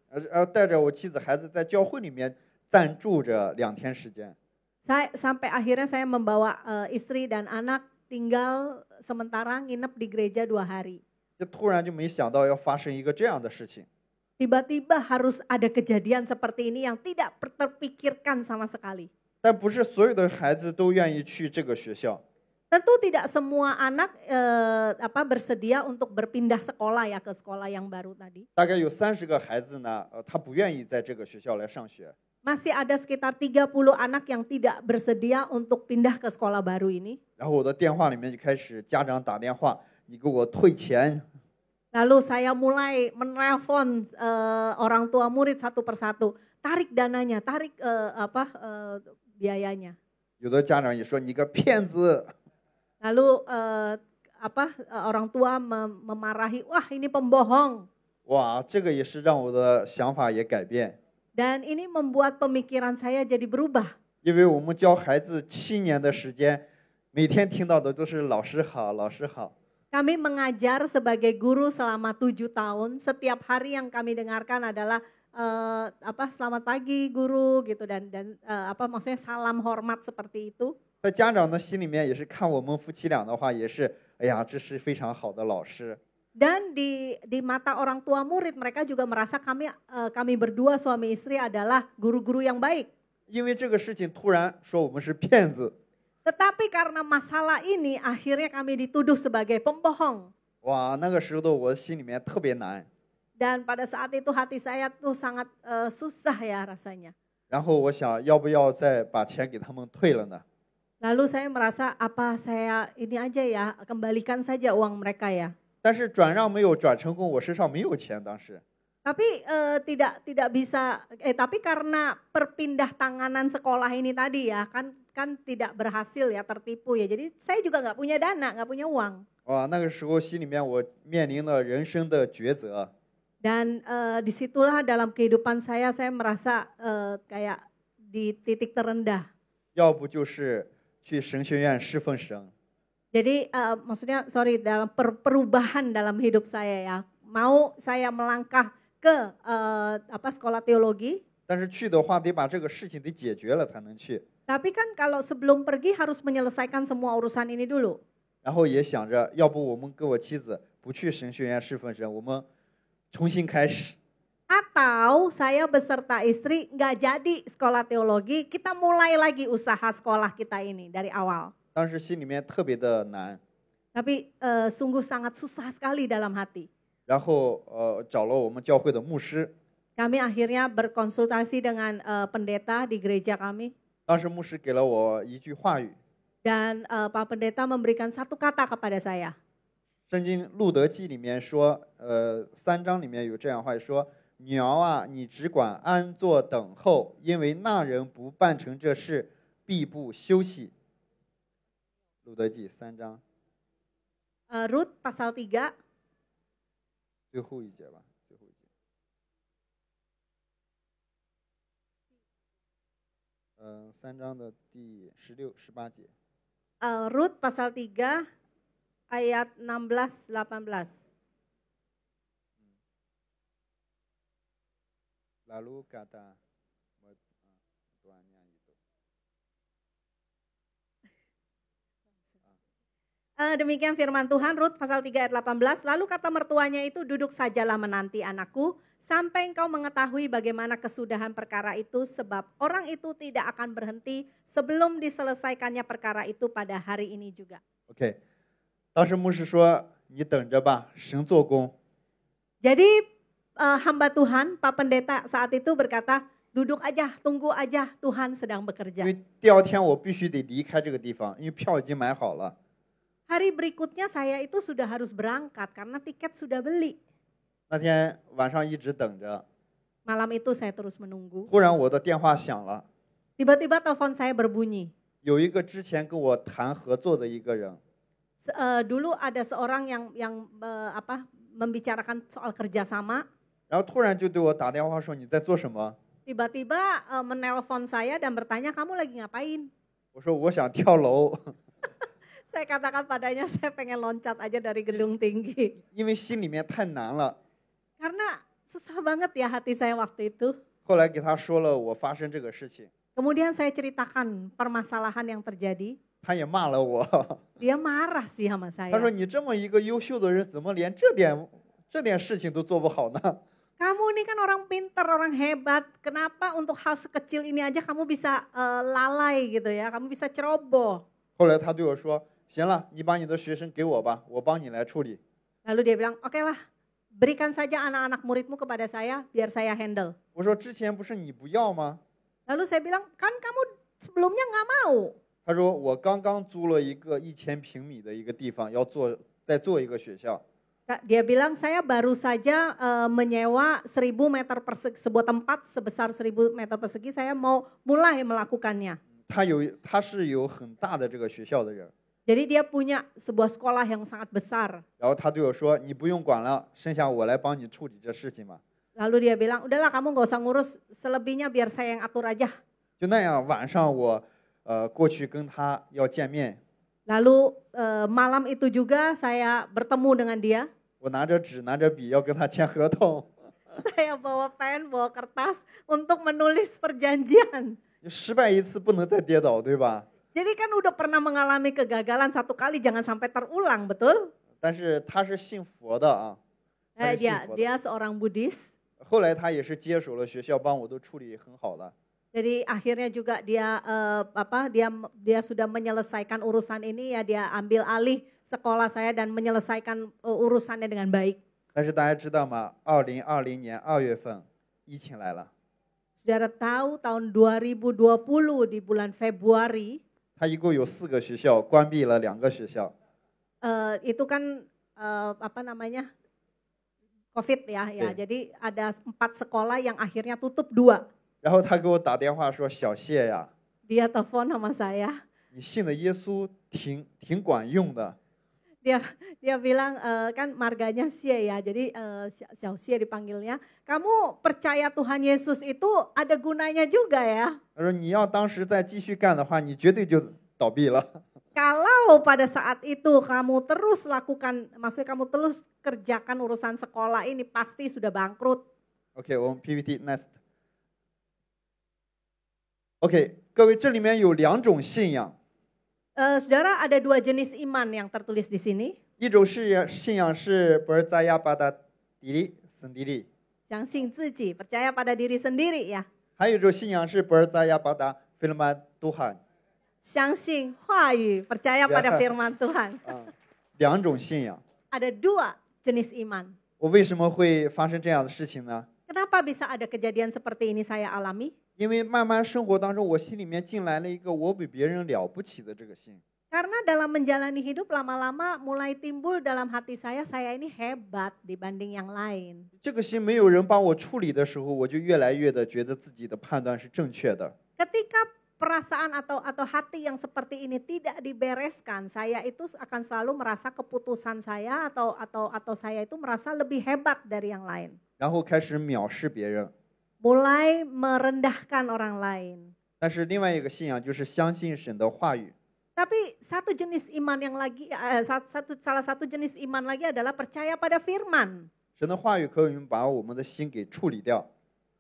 带着我妻子孩子在教会里面暂住着2天时间。 Sampai akhirnya saya membawa istri dan anak tinggal sementara nginep di gereja 2 hari. 就突然就没想到要发生一个这样的事情。 Tiba-tiba harus ada kejadian seperti ini yang tidak terpikirkan sama sekali. 但不是所有的孩子都愿意去这个学校。 Tentu tidak semua anak bersedia untuk berpindah sekolah ya ke sekolah yang baru tadi. 大概有30个孩子呢，他不愿意在这个学校来上学。 Masih ada sekitar 30 anak yang tidak bersedia untuk pindah ke sekolah baru ini. 然后我的电话里面就开始家长打电话，你给我退钱。 Lalu saya mulai menelpon orang tua murid satu persatu, tarik dananya, tarik biayanya. 有的家长也说你个骗子。 Lalu orang tua memarahi, wah ini pembohong. 哇，这个也是让我的想法也改变。 Dan ini membuat pemikiran saya jadi berubah. 因为我们教孩子7年的时间，每天听到的都是老师好，老师好。 Kami mengajar sebagai guru selama 7 tahun. Setiap hari yang kami dengarkan adalah selamat pagi guru gitu dan maksudnya salam hormat seperti itu. 在家长的心里面也是看我们夫妻俩的话，也是哎呀，这是非常好的老师。 Dan di mata orang tua murid mereka juga merasa kami berdua suami istri adalah guru-guru yang baik. 因为这个事情突然说我们是骗子， Tetapi karena masalah ini akhirnya kami dituduh sebagai pembohong. 哇，那个时候的我心里面特别难。 Dan pada saat itu hati saya tuh sangat susah ya rasanya. 然后我想要不要再把钱给他们退了呢？ Lalu saya merasa apa saya ini aja ya, kembalikan saja uang mereka ya. 但是转让没有转成功，我身上没有钱当时。 Tapi tidak bisa, tapi karena perpindah tanganan sekolah ini tadi ya, kan tidak berhasil ya, tertipu ya. Jadi saya juga nggak punya dana, nggak punya uang. 哇，那个时候心里面我面临了人生的抉择。 Dan disitulah dalam kehidupan saya merasa kayak di titik terendah. 要不就是去神学院侍奉神， Jadi maksudnya dalam perubahan dalam hidup saya ya. Mau saya melangkah ke sekolah teologi. 但是去的话得把这个事情得解决了才能去。 Tapi kan kalau sebelum pergi harus menyelesaikan semua urusan ini dulu. 然后也想着，要不我们跟我妻子不去神学院侍奉神，我们重新开始。 Atau saya beserta istri nggak jadi sekolah teologi, kita mulai lagi usaha sekolah kita ini dari awal. 当时心里面特别的难， Tapi sungguh sangat susah sekali dalam hati. 然后找了我们教会的牧师， Kami akhirnya berkonsultasi dengan pendeta di gereja kami. 当时牧师给了我一句话语， Dan Pak Pendeta memberikan satu kata kepada saya. 圣经路德记里面说，3章里面有这样话说：“鸟啊，你只管安坐等候，因为那人不办成这事，必不休息。”路德记3章 Rut pasal 3. 最后一节吧，最后一节。3章的第16、18节。 Rut pasal 3 ayat 16-18. Lalu kata tuannya itu. Demikian firman Tuhan, Rut pasal 3 ayat 18. Lalu kata mertuanya itu, duduk sajalah menanti anakku, sampai engkau mengetahui bagaimana kesudahan perkara itu, sebab orang itu tidak akan berhenti sebelum diselesaikannya perkara itu pada hari ini juga. OK， 当时牧师说：“你等着吧，神做工。” Jadi hamba Tuhan, Pak Pendeta saat itu berkata, duduk aja, tunggu aja, Tuhan sedang 因 bekerja. 为第二天我必须得离开这个地方，因为票已经买好了。 Hari berikutnya saya itu sudah harus berangkat karena tiket sudah beli. 那天晚上一直等着， Malam itu saya terus menunggu. 忽然我的电话响了， Tiba-tiba telepon saya berbunyi. 有一个之前跟我谈合作的一个人， Dulu ada seorang yang membicarakan soal kerjasama. 然后突然就对我打电话说：“你在做什么？” Tiba-tiba menelpon saya dan bertanya, kamu lagi ngapain? 我说：“我想跳楼。” Saya katakan padanya, saya pengen loncat aja dari gedung tinggi. 因为心里面太难了。 Karena susah banget ya hati saya waktu itu. 后来给他说了我发生这个事情， Kemudian saya ceritakan permasalahan yang terjadi. 他也骂了我。 Dia marah sih sama 他说：“ saya. 你这么一个优秀的人，怎么连这点事情都做不好呢 Kamu ini kan orang pintar, orang hebat. Kenapa untuk hal sekecil ini aja kamu bisa lalai gitu ya? Kamu bisa ceroboh. ？” 后来他对我说：“行了，你把你的学生给我吧，我帮你来处理。” Lalu dia bilang, oke lah, berikan saja anak-anak muridmu kepada saya, biar saya handle. 我说：“之前不是你不要吗 Lalu saya bilang, kan kamu sebelumnya nggak mau. 他说：“我刚刚租了一个1000平米的一个地方，再做一个学校。” Dia bilang, saya baru saja menyewa 1000 meter persegi, sebuah tempat sebesar 1000 meter persegi, saya mau mulai melakukannya. 他是有很大的这个学校的人。 Jadi dia punya sebuah sekolah yang sangat besar. 然后他对我说：“你不用管了，剩下我来帮你处理这事情嘛。” Lalu dia bilang, udahlah kamu nggak usah ngurus, selebihnya biar saya yang atur aja. 就那样，晚上我过去跟他要见面， Lalu malam itu juga saya bertemu dengan dia. 我拿着纸拿着笔要跟他签合同。 Saya bawa pen, bawa kertas untuk menulis perjanjian. 失败一次不能再跌倒，对吧？ Jadi kan udah pernah mengalami kegagalan 1 kali, jangan sampai terulang, betul? 但是他是信佛的啊，他是信佛的。 Dia seorang Buddhis. 后来他也是接手了学校，帮我都处理很好了。 Jadi akhirnya juga dia dia sudah menyelesaikan urusan ini ya, dia ambil alih sekolah saya dan menyelesaikan urusannya dengan baik. 但是大家知道吗？2020年2月份，疫情来了。 Saudara tahu tahun 2020 di bulan Februari. 他一共有4个学校，关闭了2个学校。 Itu kan COVID ya, ya. Jadi ada 4 sekolah yang akhirnya tutup 2. 然后他给我打电话说：“小谢呀， Dia telepon sama saya. 你信的耶稣挺管用的。” Dia bilang kan marganya Xie ya, jadi Xiao Xie dipanggilnya. Kamu percaya Tuhan Yesus itu ada gunanya juga ya. 他说：“你要当时再继续干的话，你绝对就倒闭了。” Kalau pada saat itu kamu terus lakukan, maksudnya kamu terus kerjakan urusan sekolah ini pasti sudah bangkrut. OK， 我们 PPT next。OK， 各位，这里面有2种信仰。 Saudara, ada 2 jenis iman yang tertulis di sini. 一种信仰是percaya pada diri sendiri， 相信自己, percaya pada diri sendiri ya. 还有一种信仰是percaya pada firman Tuhan， 相信话语, percaya pada firman Tuhan. 2种信仰。 Ada 2 jenis iman. 我为什么会发生这样的事情呢？ Kenapa bisa ada kejadian seperti ini saya alami? 因为慢慢生活当中，我心里面进来了一个我比别人了不起的这个心。 Karena dalam menjalani hidup lama-lama mulai timbul dalam hati saya ini hebat dibanding yang lain. 这个心没有人帮我处理的时候，我就越来越的觉得自己的判断是正确的。 Ketika perasaan atau hati yang seperti ini tidak dibereskan, saya itu akan selalu merasa keputusan saya atau saya itu merasa lebih hebat dari yang lain. 然后开始藐视别人。 Mulai merendahkan orang lain. 但是另外一个信仰就是相信神的话语。 Tapi satu jenis iman yang lagi, salah satu jenis iman lagi adalah percaya pada firman. 神的话语可以把我们的心给处理掉。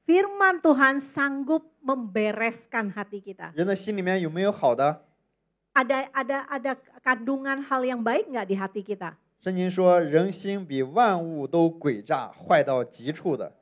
Firman Tuhan sanggup membereskan hati kita. 人的心里面有没有好的？ Ada kandungan hal yang baik nggak di hati kita? 圣经说，人心比万物都诡诈，坏到极处的。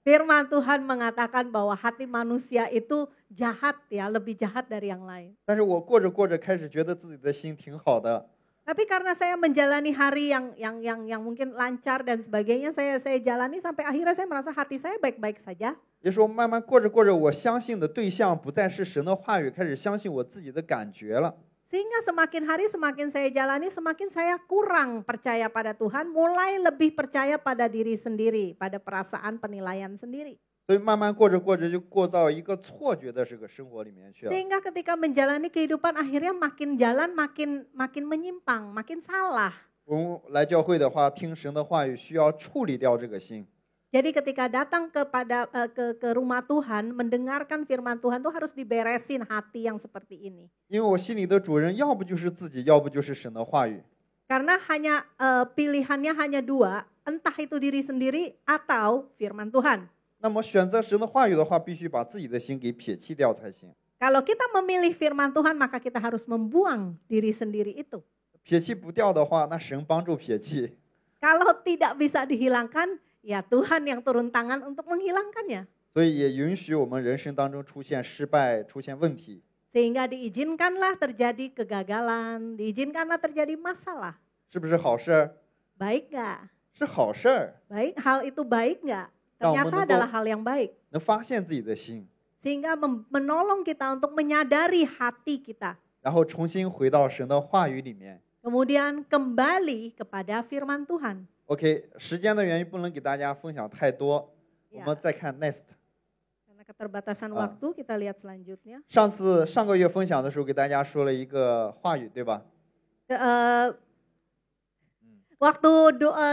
Firman Tuhan mengatakan bahwa hati manusia itu jahat ya, lebih jahat dari yang lain. 但是我过着过着开始觉得自己的心挺好的。 Tapi karena saya menjalani hari yang mungkin lancar dan sebagainya, saya jalani sampai akhirnya saya merasa hati saya baik-baik saja. 也说慢慢过着过着，我相信的对象不再是神的话语，开始相信我自己的感觉了。 Sehingga semakin hari semakin saya jalani, semakin saya kurang percaya pada Tuhan, mulai lebih percaya pada diri sendiri, pada perasaan penilaian sendiri. 所以慢慢过着过着就过到一个错觉的这个生活里面去了。 Sehingga ketika menjalani kehidupan akhirnya makin jalan makin menyimpang, makin salah. 我们来教会的话，听神的话语需要处理掉这个心。 Jadi ketika datang ke rumah Tuhan, mendengarkan firman Tuhan itu harus diberesin hati yang seperti ini. 因为我心里的主人要不就是自己，要不就是神的话语。 Karena pilihannya hanya 2, entah itu diri sendiri atau firman Tuhan. 那么选择神的话语的话，必须把自己的心给撇弃掉才行。 Kalau kita memilih firman Tuhan, maka kita harus membuang diri sendiri itu. 撇弃不掉的话，那神帮助撇弃。 Kalau tidak bisa dihilangkan, ya Tuhan yang turun tangan untuk menghilangkannya. 所以也允许我们人生当中出现失败、出现问题。 Sehingga diizinkanlah terjadi kegagalan, diizinkanlah terjadi masalah. 是不是好事儿？ Baik nggak? 是好事儿， Baik, hal itu baik nggak? Ternyata adalah hal yang baik. 能发现自己的心， Sehingga menolong kita untuk menyadari hati kita. 然后重新回到神的话语里面。 Kemudian kembali kepada firman Tuhan. OK， 时间的原因不能给大家分享太多，我们再看 next。 Karena keterbatasan waktu, kita lihat selanjutnya. 上个月分享的时候给大家说了一个话语，对吧？ Waktu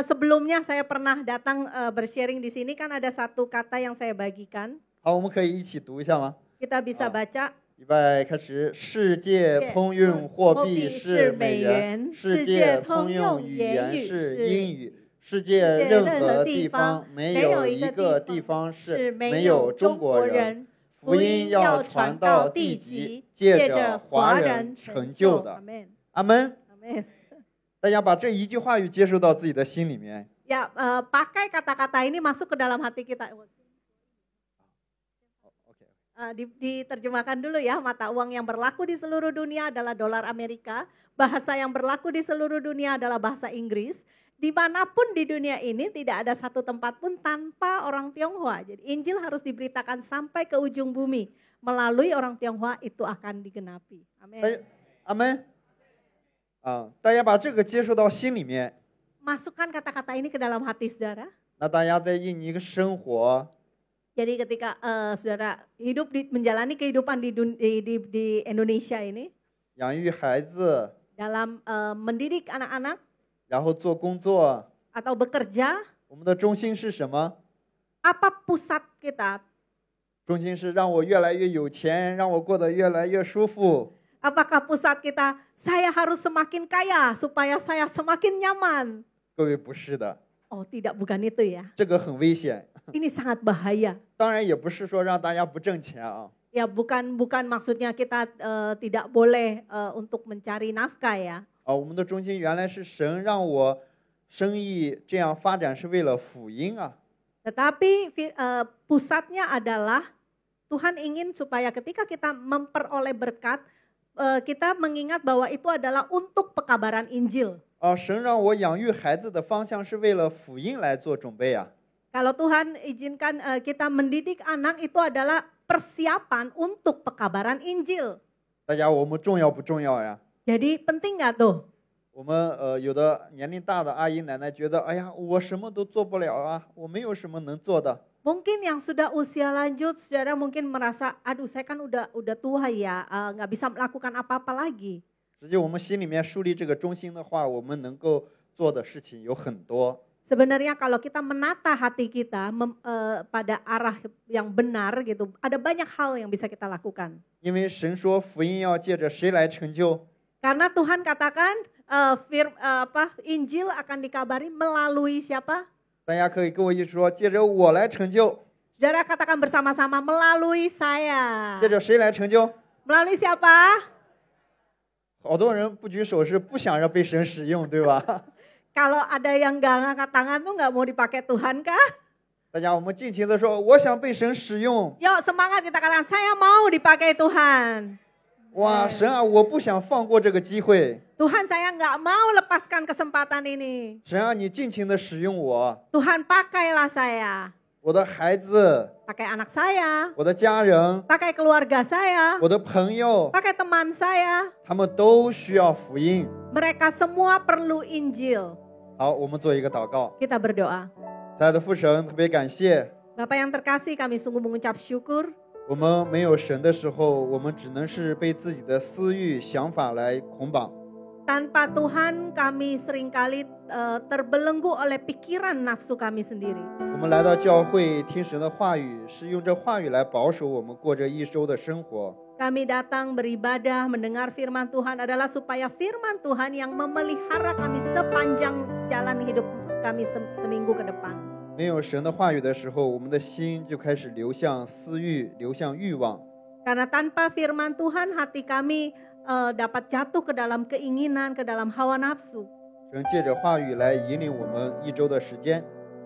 sebelumnya saya pernah datang bersharing di sini, kan ada satu kata yang saya bagikan. 好，我们可以一起读一下吗？ Kita bisa baca. 预备，开始。世界通用货币是美元，世界通用语言是英语，世界任何地方没有一个地方是没有中国人。福音要传到地极，借着华人成就的。阿门。大家把这一句话语接受到自己的心里面。Ya, pakai kata-kata ini masuk ke dalam hati kita. Diterjemahkan dulu ya, mata uang yang berlaku di seluruh dunia adalah dolar Amerika, bahasa yang berlaku di seluruh dunia adalah bahasa Inggris. Dimanapun di dunia ini tidak ada satu tempat pun tanpa orang Tionghoa. Jadi Injil harus diberitakan sampai ke ujung bumi. Melalui orang Tionghoa itu akan digenapi. Amin. Amin. 大家把这个接受到心里面。 Masukkan kata-kata ini ke dalam hati saudara. 那大家在印尼生活。 Jadi ketika saudara hidup menjalani kehidupan di Indonesia ini. 养育孩子。 Dalam mendidik anak-anak. 然后做工作。 Atau bekerja. 我们的中心是什么？ Apa pusat kita? 中心是让我越来越有钱，让我过得越来越舒服。 Apakah pusat kita? Saya harus semakin kaya supaya saya semakin nyaman. 各位不是的。 Oh, tidak, bukan itu ya. 这个很危险。 Ini sangat bahaya. 当然也不是说让大家不挣钱啊。 Ya, bukan maksudnya kita tidak boleh untuk mencari nafkah ya. 我们的中心原来是神让我生意这样发展是为了福音啊。 Tetapi pusatnya adalah Tuhan ingin supaya ketika kita memperoleh berkat, kita mengingat bahwa itu adalah untuk pekabaran Injil. 神让我养育孩子的方向是为了福音来做准备啊。 Kalau Tuhan izinkan kita mendidik anak itu adalah persiapan untuk pekabaran Injil. 大家我们重要不重要呀？ Jadi penting nggak tuh? 我们有的年龄大的阿姨奶奶觉得，哎呀，我什么都做不了啊，我没有什么能做的。 Mungkin yang sudah usia lanjut, saudara mungkin merasa, aduh saya kan udah tua ya, nggak bisa melakukan apa-apa lagi. 实际我们心里面树立这个中心的话，我们能够做的事情有很多。 Sebenarnya kalau kita menata hati kita pada arah yang benar gitu, ada banyak hal yang bisa kita lakukan. 因为神说福音要借着谁来成就？ Karena Tuhan katakan Injil akan dikabari melalui siapa? 大家可以跟我一起说，借着我来成就。 Saudara katakan bersama-sama, melalui saya. 借着谁来成就？ Melalui siapa? 好多人不举手是不想让被神使用，对吧？ Kalau ada yang nggak ngangkat tangan tuh nggak mau dipakai Tuhan kah? 大家我们尽情的说，我想被神使用。 Yuk semangat kita katakan, saya mau dipakai Tuhan. 哇，神啊，我不想放过这个机会。 Tuhan, saya nggak mau lepaskan kesempatan ini. 神啊，你尽情的使用我。 Tuhan, pakailah saya. 我的孩子， Pakai anak saya. 我的家人， Pakai keluarga saya. 我的朋友， Pakai teman saya. 他们都需要福音。 Mereka semua perlu Injil. 好，我们做一个祷告。 Kita berdoa. 亲爱的父神，特别感谢， Bapak yang terkasih, kami sungguh mengucap syukur. 我们没有神的时候，我们只能是被自己的私欲、想法来捆绑。 Tanpa Tuhan, kami seringkali terbelenggu oleh pikiran nafsu kami sendiri. 我们来到教会听神的话语，是用这话语来保守我们过这一周的生活。 Kami datang beribadah, mendengar firman Tuhan adalah supaya firman Tuhan yang memelihara kami sepanjang jalan hidup kami seminggu ke depan. 没有神的话语的时候，我们的心就开始流向私欲，流向欲望。 Karena tanpa firman Tuhan, hati kami dapat jatuh ke dalam keinginan, ke dalam hawa nafsu. 神借着话语来引领我们一周的时间。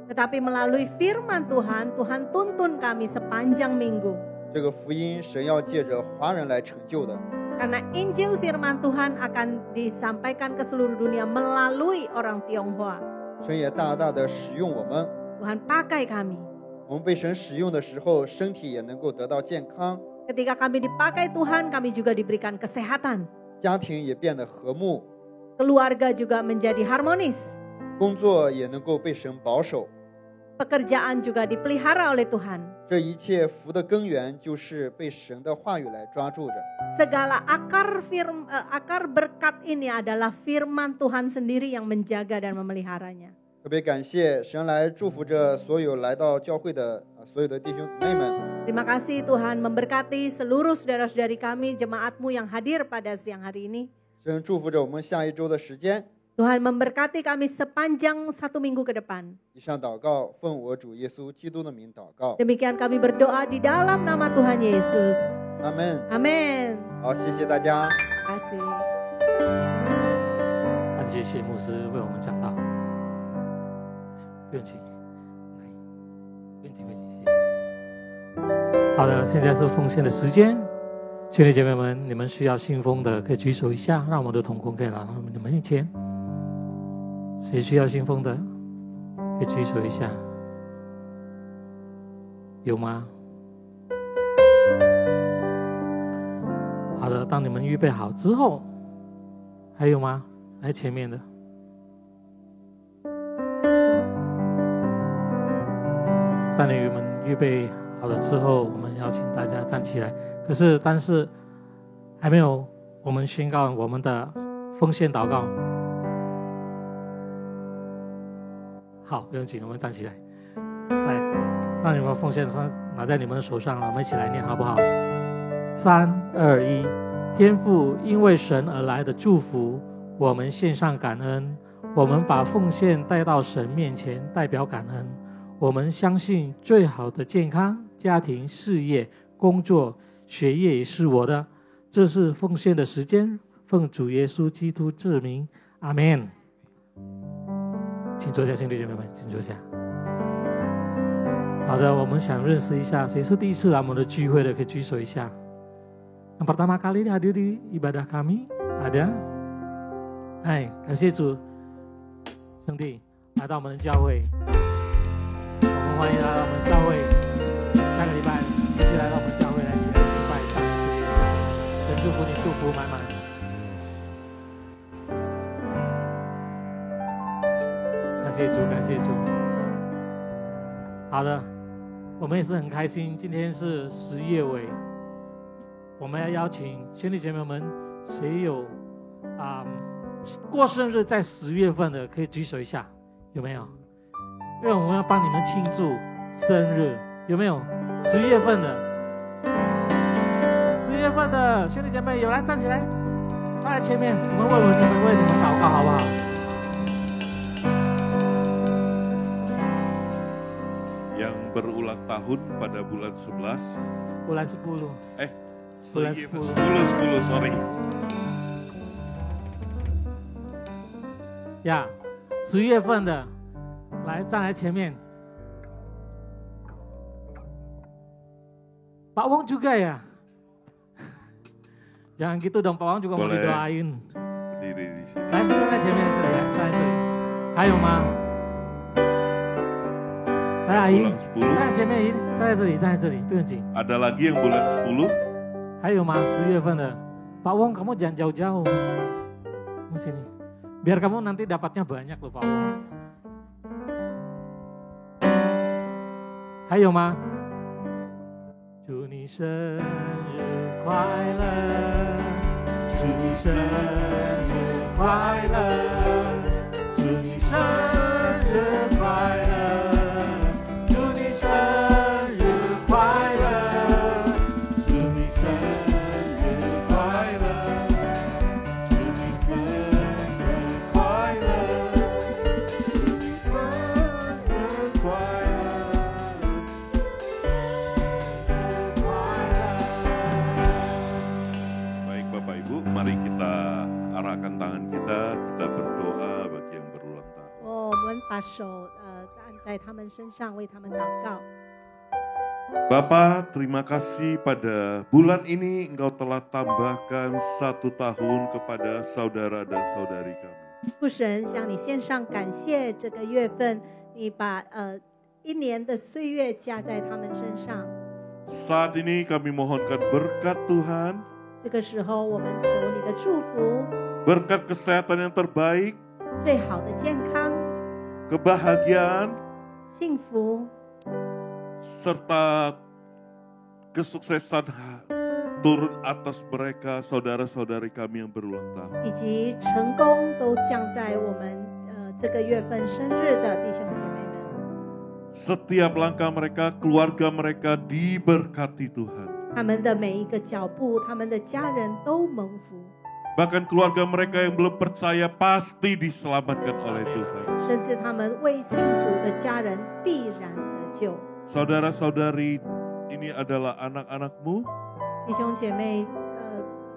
Tetapi melalui firman Tuhan, Tuhan tuntun kami sepanjang minggu. 这个福音，神要借着华人来成就的。 Karena Injil firman Tuhan akan disampaikan ke seluruh dunia melalui orang Tionghoa. 神也大大的使用我们。 Tuhan pakai kami. 我们被神使用的时候，身体也能够得到健康， Ketika kami dipakai Tuhan, kami juga diberikan kesehatan. 家庭也变得和睦， Keluarga juga menjadi harmonis. 工作也能够被神保守。 Pekerjaan juga dipelihara oleh Tuhan. 这一切福的根源就是被神的话语来抓住的。 Segala akar berkat ini adalah firman Tuhan sendiri yang menjaga dan memeliharanya. 特别感谢神来祝福着所有来到教会的所有的弟兄姊妹们。 Terima kasih Tuhan memberkati seluruh saudara-saudari kami, jemaatmu yang hadir pada siang hari ini. 神祝福着我们下一周的时间。Tuhan memberkati kami sepanjang 1 minggu ke depan. 以上祷告奉我主耶稣基督的名祷告， Demikian kami berdoa di dalam nama Tuhan Yesus. 阿门。 Amin. 好，谢谢大家。 Terima kasih. 感谢牧师为我们讲道。不用请，不用请，谢谢。好的，现在是奉献的时间。兄弟姐妹们，你们需要信封的可以举手一下，让我们的同工可以拿到你们面前。谁需要信封的，可以举手一下。有吗？好的，当你们预备好之后，还有吗？来前面的。当你们预备好了之后，我们邀请大家站起来。但是还没有我们宣告我们的奉献祷告。好，不用紧，我们站起来，来，让你们奉献拿在你们手上，我们一起来念好不好？3、2、1，天父，因为神而来的祝福，我们献上感恩。我们把奉献带到神面前，代表感恩。我们相信最好的健康、家庭、事业、工作、学业也是我的。这是奉献的时间，奉主耶稣基督之名，阿们。请坐下，兄弟姐妹们，请坐下。好的，我们想认识一下，谁是第一次来我们的聚会的，可以举手一下。Yang pertama kali hadir di ibadah kami, ada？ 哎，感谢主，兄弟来到我们的教会，我们欢迎来到我们教会。下个礼拜继续来到我们教会来一起来敬拜赞美主耶稣，神祝福你，祝福满满。感谢主，感谢主。好的，我们也是很开心，今天是10月尾，我们要邀请兄弟姐妹们，谁有过生日在10月份的，可以举手一下，有没有？因为我们要帮你们庆祝生日，有没有？10月份的，10月份的兄弟姐妹有来站起来，站在前面，我们为你们祷告，好不好？ yang berulang tahun pada bulan 11. Bulan 10. Bulan 10, sorry. Ya, 10月份的，来站在前面。Pak Wong juga ya? Jangan gitu dong, Pak Wong juga mau didoain. Berdiri di sini. 来，站在前面这里，站在这里。还有吗？ 来，阿姨，站在前面，站在这里，站在这里，不用紧。 Ada lagi yang bulan 10? 还有吗？10月份的，Pak Wong kamu jangan jauh-jauh, di sini. Biar kamu nanti dapatnya banyak loh, Pak Wong. 还有吗？祝你生日快乐，祝你生日快乐，祝你生日快乐。 Mari kita arahkan tangan kita berdoa bagi yang berulang tahun. 我们把手按在他们身上，为他们祷告。 Bapa, terima kasih pada bulan ini Engkau telah tambahkan 1 tahun kepada saudara dan saudari kami. 父神，向你献上感谢，这个月份你把1年的岁月加在他们身上。 Saat ini kami mohonkan berkat Tuhan. 这个时候，我们求你的祝福， berkat kesehatan yang terbaik, 最好的健康、 kebahagiaan, 幸福， serta kesuksesan turun atas mereka saudara-saudari kami yang berulang tahun. 以及成功都降在我们这个月份生日的弟兄姐妹们。 Setiap langkah mereka, keluarga mereka diberkati Tuhan. 他们的每一个脚步，他们的家人都蒙福。Bahkan keluarga mereka yang belum percaya pasti diselamatkan oleh Tuhan. 甚至他们未信主的家人必然得救。 Saudara-saudari, ini adalah anak-anakmu 弟兄姐妹，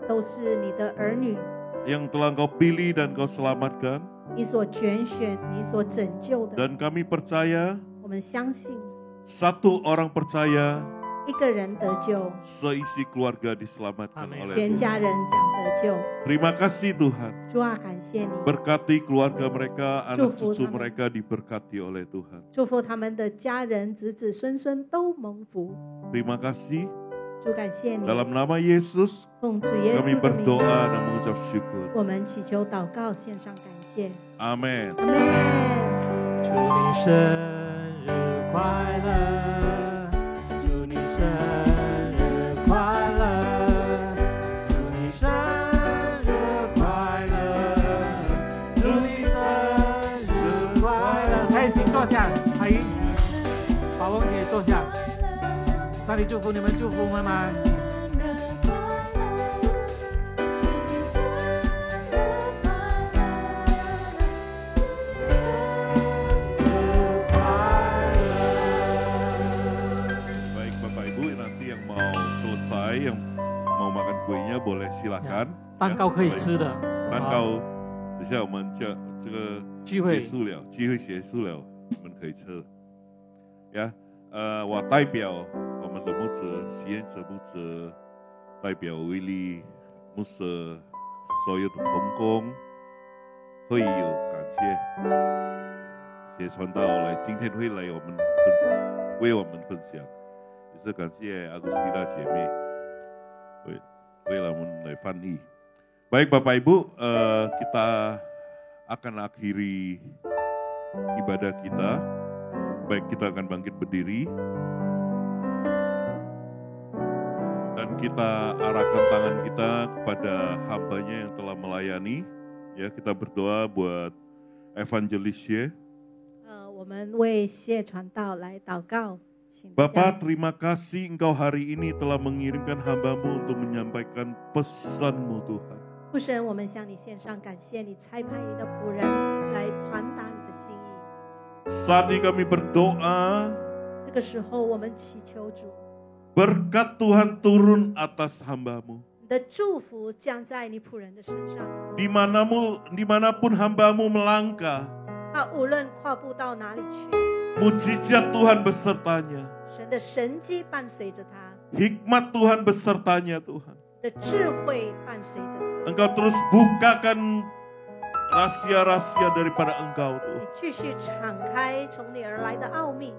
都是你的儿女， yang telah Engkau pilih dan Engkau selamatkan. 你所拣选、你所拯救的。 Dan kami percaya, 我们相信， satu orang percaya, 一个人得救， seisi keluarga diselamatkan Amin. oleh 全 Tuhan. 家人将得救。 Terima kasih Tuhan. 主啊，感谢你， Berkati keluarga mereka, anak Cukup, cucu Amin. mereka diberkati oleh Tuhan. 祝福他们的家人、子子孙孙都蒙福。 Terima kasih. 主感谢你， Dalam nama Yesus, 奉主耶 kami 稣的名字， berdoa dan mengucap syukur. 我们祈求祷告，献上感谢。 Amin. 阿门。祝你生日快乐，祝你生日快乐，祝你生日快乐，祝你生日快乐。可以请坐下，阿姨，宝宝可以坐下。上帝祝福你们，祝福妈妈。 Baik Bapak Ibu, nanti yang mau selesai, yang mau makan kuenya boleh silakan. 蛋糕可以吃的。蛋糕，等下我们这个聚会结束了，聚会结束了，我们可以吃了。呀，我代表我们的牧者实验者牧者，代表威利牧师所有的同工，会有感谢传道来今天会来我们分享，为我们分享，也是感谢阿古斯蒂娜姐妹为了我们来翻译。Baik Bapak Ibu, kita akan akhiri ibadah kita. Baik, kita akan bangkit berdiri. Dan kita arahkan tangan kita kepada hambanya yang telah melayani. Ya, kita berdoa buat evangelis Ye. 我们为谢传道来祷告。请大家 Bapak, terima kasih Engkau hari ini telah mengirimkan hamba-Mu untuk menyampaikan pesan-Mu Tuhan. 父神，我们向你献上感谢，你差派你的仆人来传达你的心意。 Saat ini kami berdoa, 这个时候，我们祈求主， berkat Tuhan turun atas hamba-Mu. 你的祝福降在你仆人的身上。 Dimanapun hamba-Mu melangkah, 他无论跨步到哪里去， mujizat Tuhan besertanya. 神的神迹伴随着他， Hikmat Tuhan besertanya Tuhan. 的智慧伴随着他。 Engkau terus bukakan rahasia-rahasia daripada Engkau 你 Tuhan. 继续敞开从你而来的奥秘，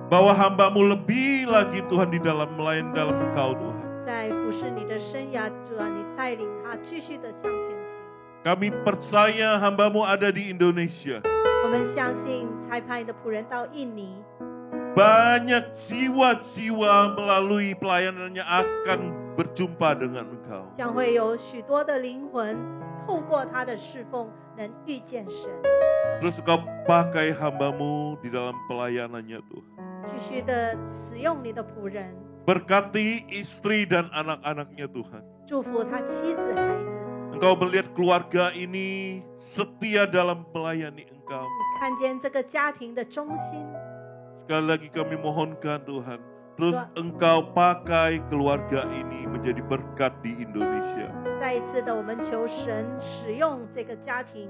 Bahwa hamba-Mu lebih lagi Tuhan di dalam melayani dalam Engkau Tuhan. 在服侍你的生涯，主啊，你带领他继续的向前行。 Kami percaya hamba-Mu ada di Indonesia. 我们相信差派你的仆人到印尼， Banyak jiwa-jiwa melalui pelayanannya akan berjumpa dengan Engkau. 将会有许多的灵魂透过他的侍奉能遇见神， Terus Engkau pakai hamba-Mu di dalam pelayanannya Tuhan. 继续的使用你的仆人， Berkati istri dan anak-anaknya Tuhan. 祝福他妻子孩子。 Engkau melihat keluarga ini setia dalam melayani Engkau. 你看见这个家庭的中心， Sekali lagi kami mohonkan Tuhan, terus Tuhan. Engkau pakai keluarga ini menjadi berkat di Indonesia. 再一次的我们求神使用这个家庭，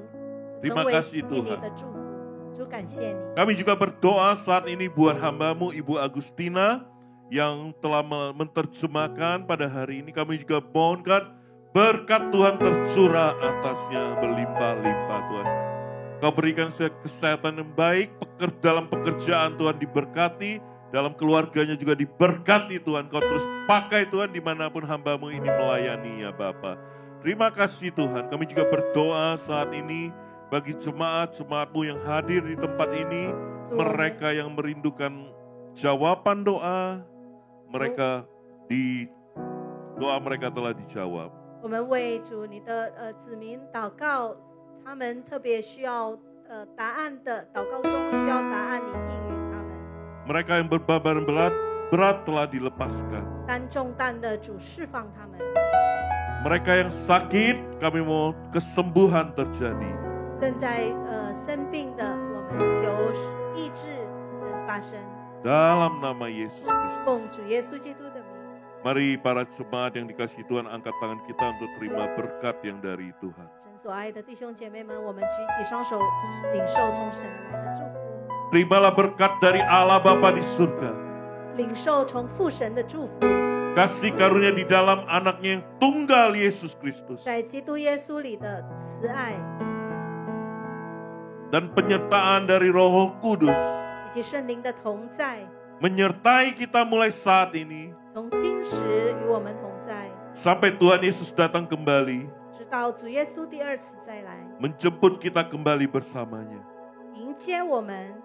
Terima 成为 kasih 印尼 Tuhan. 的祝福。主感谢你， Kami juga berdoa saat ini buat hamba-Mu Ibu Agustina yang telah menerjemahkan pada hari ini. Kami juga mohonkan berkat Tuhan tercurah atasnya berlimpah-limpah Tuhan. Kau berikan kesehatan yang baik, dalam pekerjaan Tuhan diberkati, dalam keluarganya juga diberkati Tuhan. Kau terus pakai Tuhan dimanapun hamba-Mu ini melayani ya Bapa. Terima kasih Tuhan. Kami juga berdoa saat ini bagi jemaat-jemaat-Mu yang hadir di tempat ini, mereka yang merindukan jawaban doa, mereka doa mereka telah dijawab. 我们为主你的子民祷告，他们特别需要答案的祷告中需要答案，你应允他们。 Mereka yang berbeban berat telah dilepaskan. 担重担的主释放他们。Mereka yang sakit, kami mau kesembuhan terjadi. 正在生病的，我们求医治能发生。 Dalam nama Yesus Kristus. 奉主耶稣基督的名， Mari para jemaat yang dikasihi Tuhan, angkat tangan kita untuk terima berkat yang dari Tuhan. 神所爱的弟兄姐妹们，我们举起双手，领受从神而来的祝福， Terimalah berkat dari Allah Bapa di surga. 领受从父神的祝福， Kasih karunia di dalam anaknya yang tunggal Yesus Kristus. 在基督耶稣里的慈爱， Dan penyertaan dari Roh Kudus 以及圣灵的同在， menyertai kita mulai saat ini 从今时与我们同在， sampai Tuhan Yesus datang kembali 直到主耶稣第二次再来， menjemput kita kembali bersamanya. 迎接我们，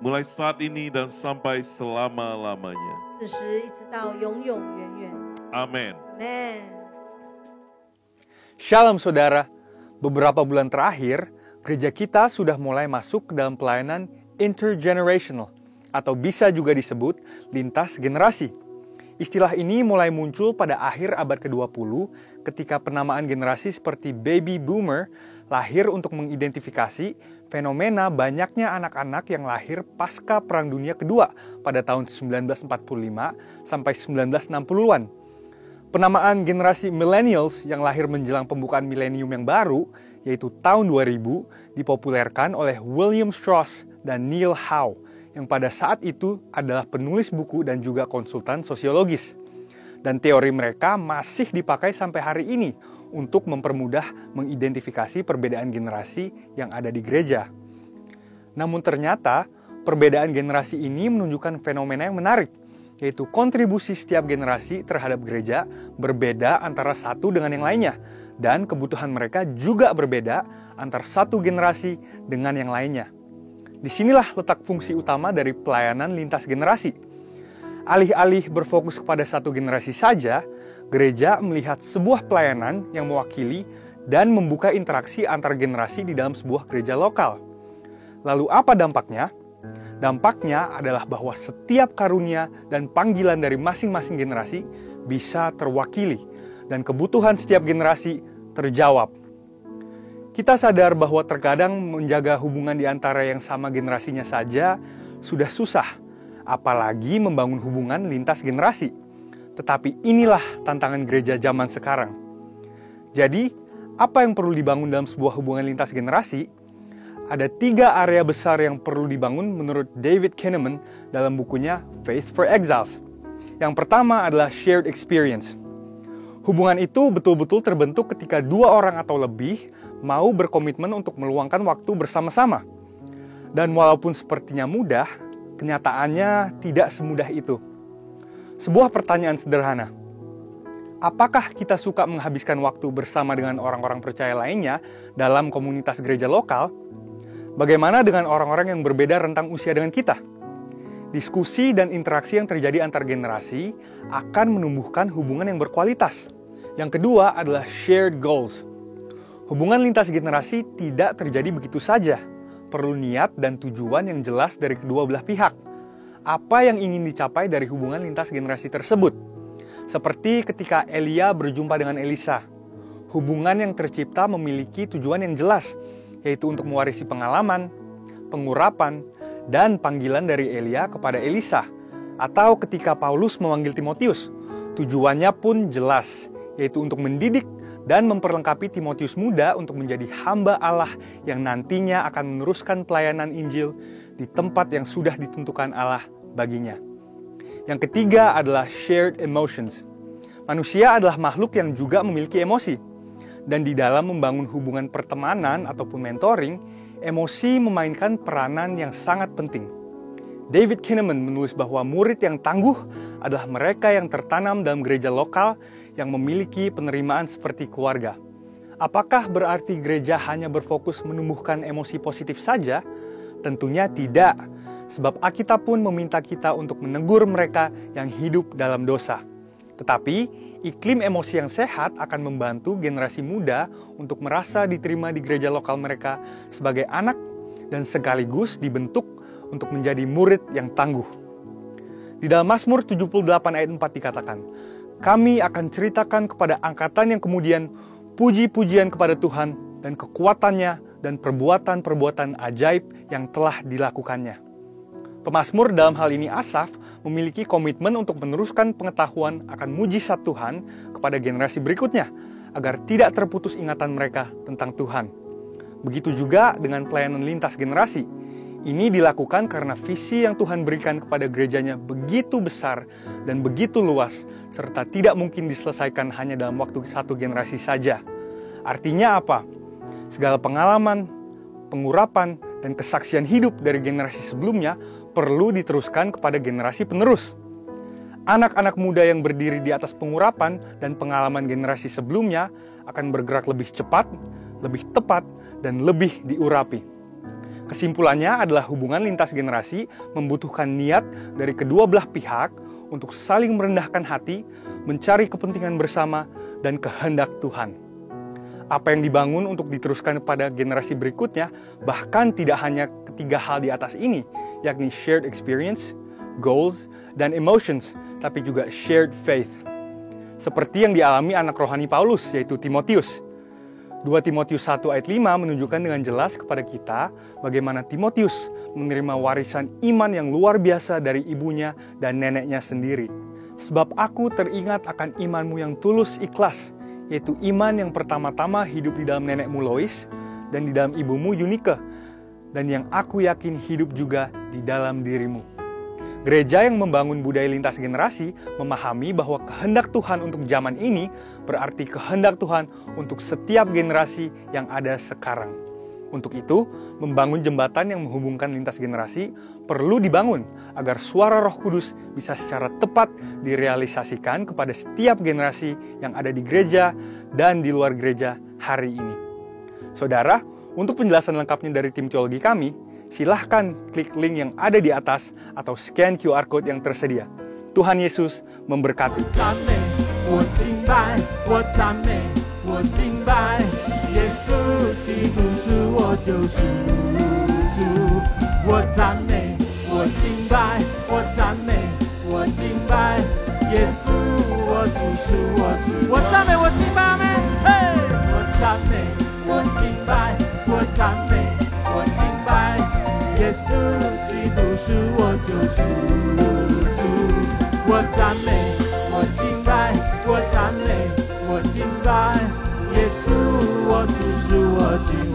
Mulai saat ini dan sampai selama-lamanya. 此时一直到永永远远。 Amin. Amen。 Shalom saudara, beberapa bulan terakhir, gereja kita sudah mulai masuk ke dalam pelayanan intergenerational, atau bisa juga disebut lintas generasi. Istilah ini mulai muncul pada akhir abad ke-20 ketika penamaan generasi seperti baby boomer lahir untuk mengidentifikasi fenomena banyaknya anak-anak yang lahir pasca Perang Dunia Kedua pada tahun 1945 sampai 1960-an. Penamaan generasi millennials yang lahir menjelang pembukaan milenium yang baru, yaitu tahun 2000, dipopulerkan oleh William Strauss dan Neil Howe, yang pada saat itu adalah penulis buku dan juga konsultan sosiologis. Dan teori mereka masih dipakai sampai hari ini untuk mempermudah mengidentifikasi perbedaan generasi yang ada di gereja. Namun ternyata, perbedaan generasi ini menunjukkan fenomena yang menarik, yaitu kontribusi setiap generasi terhadap gereja berbeda antara satu dengan yang lainnya, dan kebutuhan mereka juga berbeda antara satu generasi dengan yang lainnya. Disinilah letak fungsi utama dari pelayanan lintas generasi. Alih-alih berfokus kepada satu generasi saja, gereja melihat sebuah pelayanan yang mewakili dan membuka interaksi antar generasi di dalam sebuah gereja lokal. Lalu apa dampaknya? Dampaknya adalah bahwa setiap karunia dan panggilan dari masing-masing generasi bisa terwakili, dan kebutuhan setiap generasi terjawab. Kita sadar bahwa terkadang menjaga hubungan di antara yang sama generasinya saja sudah susah, apalagi membangun hubungan lintas generasi. Tetapi inilah tantangan gereja zaman sekarang. Jadi, apa yang perlu dibangun dalam sebuah hubungan lintas generasi? Ada 3 area besar yang perlu dibangun menurut David Kinnaman dalam bukunya Faith for Exiles. Yang pertama adalah shared experience. Hubungan itu betul-betul terbentuk ketika 2 orang atau lebih mau berkomitmen untuk meluangkan waktu bersama-sama. Dan walaupun sepertinya mudah, kenyataannya tidak semudah itu. Sebuah pertanyaan sederhana. Apakah kita suka menghabiskan waktu bersama dengan orang-orang percaya lainnya dalam komunitas gereja lokal? Bagaimana dengan orang-orang yang berbeda rentang usia dengan kita? Diskusi dan interaksi yang terjadi antar generasi akan menumbuhkan hubungan yang berkualitas. Yang kedua adalah shared goals. Hubungan lintas generasi tidak terjadi begitu saja. Perlu niat dan tujuan yang jelas dari kedua belah pihak. Apa yang ingin dicapai dari hubungan lintas generasi tersebut? Seperti ketika Elia berjumpa dengan Elisa. Hubungan yang tercipta memiliki tujuan yang jelas, yaitu untuk mewarisi pengalaman, pengurapan, dan panggilan dari Elia kepada Elisa. Atau ketika Paulus memanggil Timotius, tujuannya pun jelas, yaitu untuk mendidik dan memperlengkapi Timotius muda untuk menjadi hamba Allah yang nantinya akan meneruskan pelayanan Injil di tempat yang sudah ditentukan Allah baginya. Yang ketiga adalah shared emotions. Manusia adalah makhluk yang juga memiliki emosi. Dan di dalam membangun hubungan pertemanan ataupun mentoring, emosi memainkan peranan yang sangat penting. David Kinnaman menulis bahwa murid yang tangguh adalah mereka yang tertanam dalam gereja lokal yang memiliki penerimaan seperti keluarga. Apakah berarti gereja hanya berfokus menumbuhkan emosi positif saja? Tentunya tidak, sebab Alkitab pun meminta kita untuk menegur mereka yang hidup dalam dosa. Tetapi, iklim emosi yang sehat akan membantu generasi muda untuk merasa diterima di gereja lokal mereka sebagai anak dan sekaligus dibentuk untuk menjadi murid yang tangguh. Di dalam Mazmur 78 ayat 4 dikatakan, kami akan ceritakan kepada angkatan yang kemudian puji-pujian kepada Tuhan dan kekuatannya dan perbuatan-perbuatan ajaib yang telah dilakukannya. Pemazmur dalam hal ini Asaf memiliki komitmen untuk meneruskan pengetahuan akan mujizat Tuhan kepada generasi berikutnya, agar tidak terputus ingatan mereka tentang Tuhan. Begitu juga dengan pelayanan lintas generasi. Ini dilakukan karena visi yang Tuhan berikan kepada gerejanya begitu besar dan begitu luas, serta tidak mungkin diselesaikan hanya dalam waktu satu generasi saja. Artinya apa? Segala pengalaman, pengurapan, dan kesaksian hidup dari generasi sebelumnya perlu diteruskan kepada generasi penerus. Anak-anak muda yang berdiri di atas pengurapan dan pengalaman generasi sebelumnya akan bergerak lebih cepat, lebih tepat, dan lebih diurapi. Kesimpulannya adalah hubungan lintas generasi membutuhkan niat dari kedua belah pihak untuk saling merendahkan hati, mencari kepentingan bersama, dan kehendak Tuhan. Apa yang dibangun untuk diteruskan pada generasi berikutnya bahkan tidak hanya ketiga hal di atas ini, yakni shared experience, goals, dan emotions, tapi juga shared faith. Seperti yang dialami anak rohani Paulus, yaitu Timotius. 2 Timotius 1 ayat 5 menunjukkan dengan jelas kepada kita bagaimana Timotius menerima warisan iman yang luar biasa dari ibunya dan neneknya sendiri. Sebab aku teringat akan imanmu yang tulus ikhlas, yaitu iman yang pertama-tama hidup di dalam nenekmu Lois dan di dalam ibumu Eunike, dan yang aku yakin hidup juga di dalam dirimu. Gereja yang membangun budaya lintas generasi memahami bahwa kehendak Tuhan untuk zaman ini berarti kehendak Tuhan untuk setiap generasi yang ada sekarang. Untuk itu, membangun jembatan yang menghubungkan lintas generasi perlu dibangun agar suara Roh Kudus bisa secara tepat direalisasikan kepada setiap generasi yang ada di gereja dan di luar gereja hari ini. Saudara, untuk penjelasan lengkapnya dari tim teologi kami, silahkan klik link yang ada di atas atau scan QR Code yang tersedia. Tuhan Yesus memberkati.耶稣基督是我救赎主，我赞美，我敬拜，我赞美，我敬拜，耶稣我主是我敬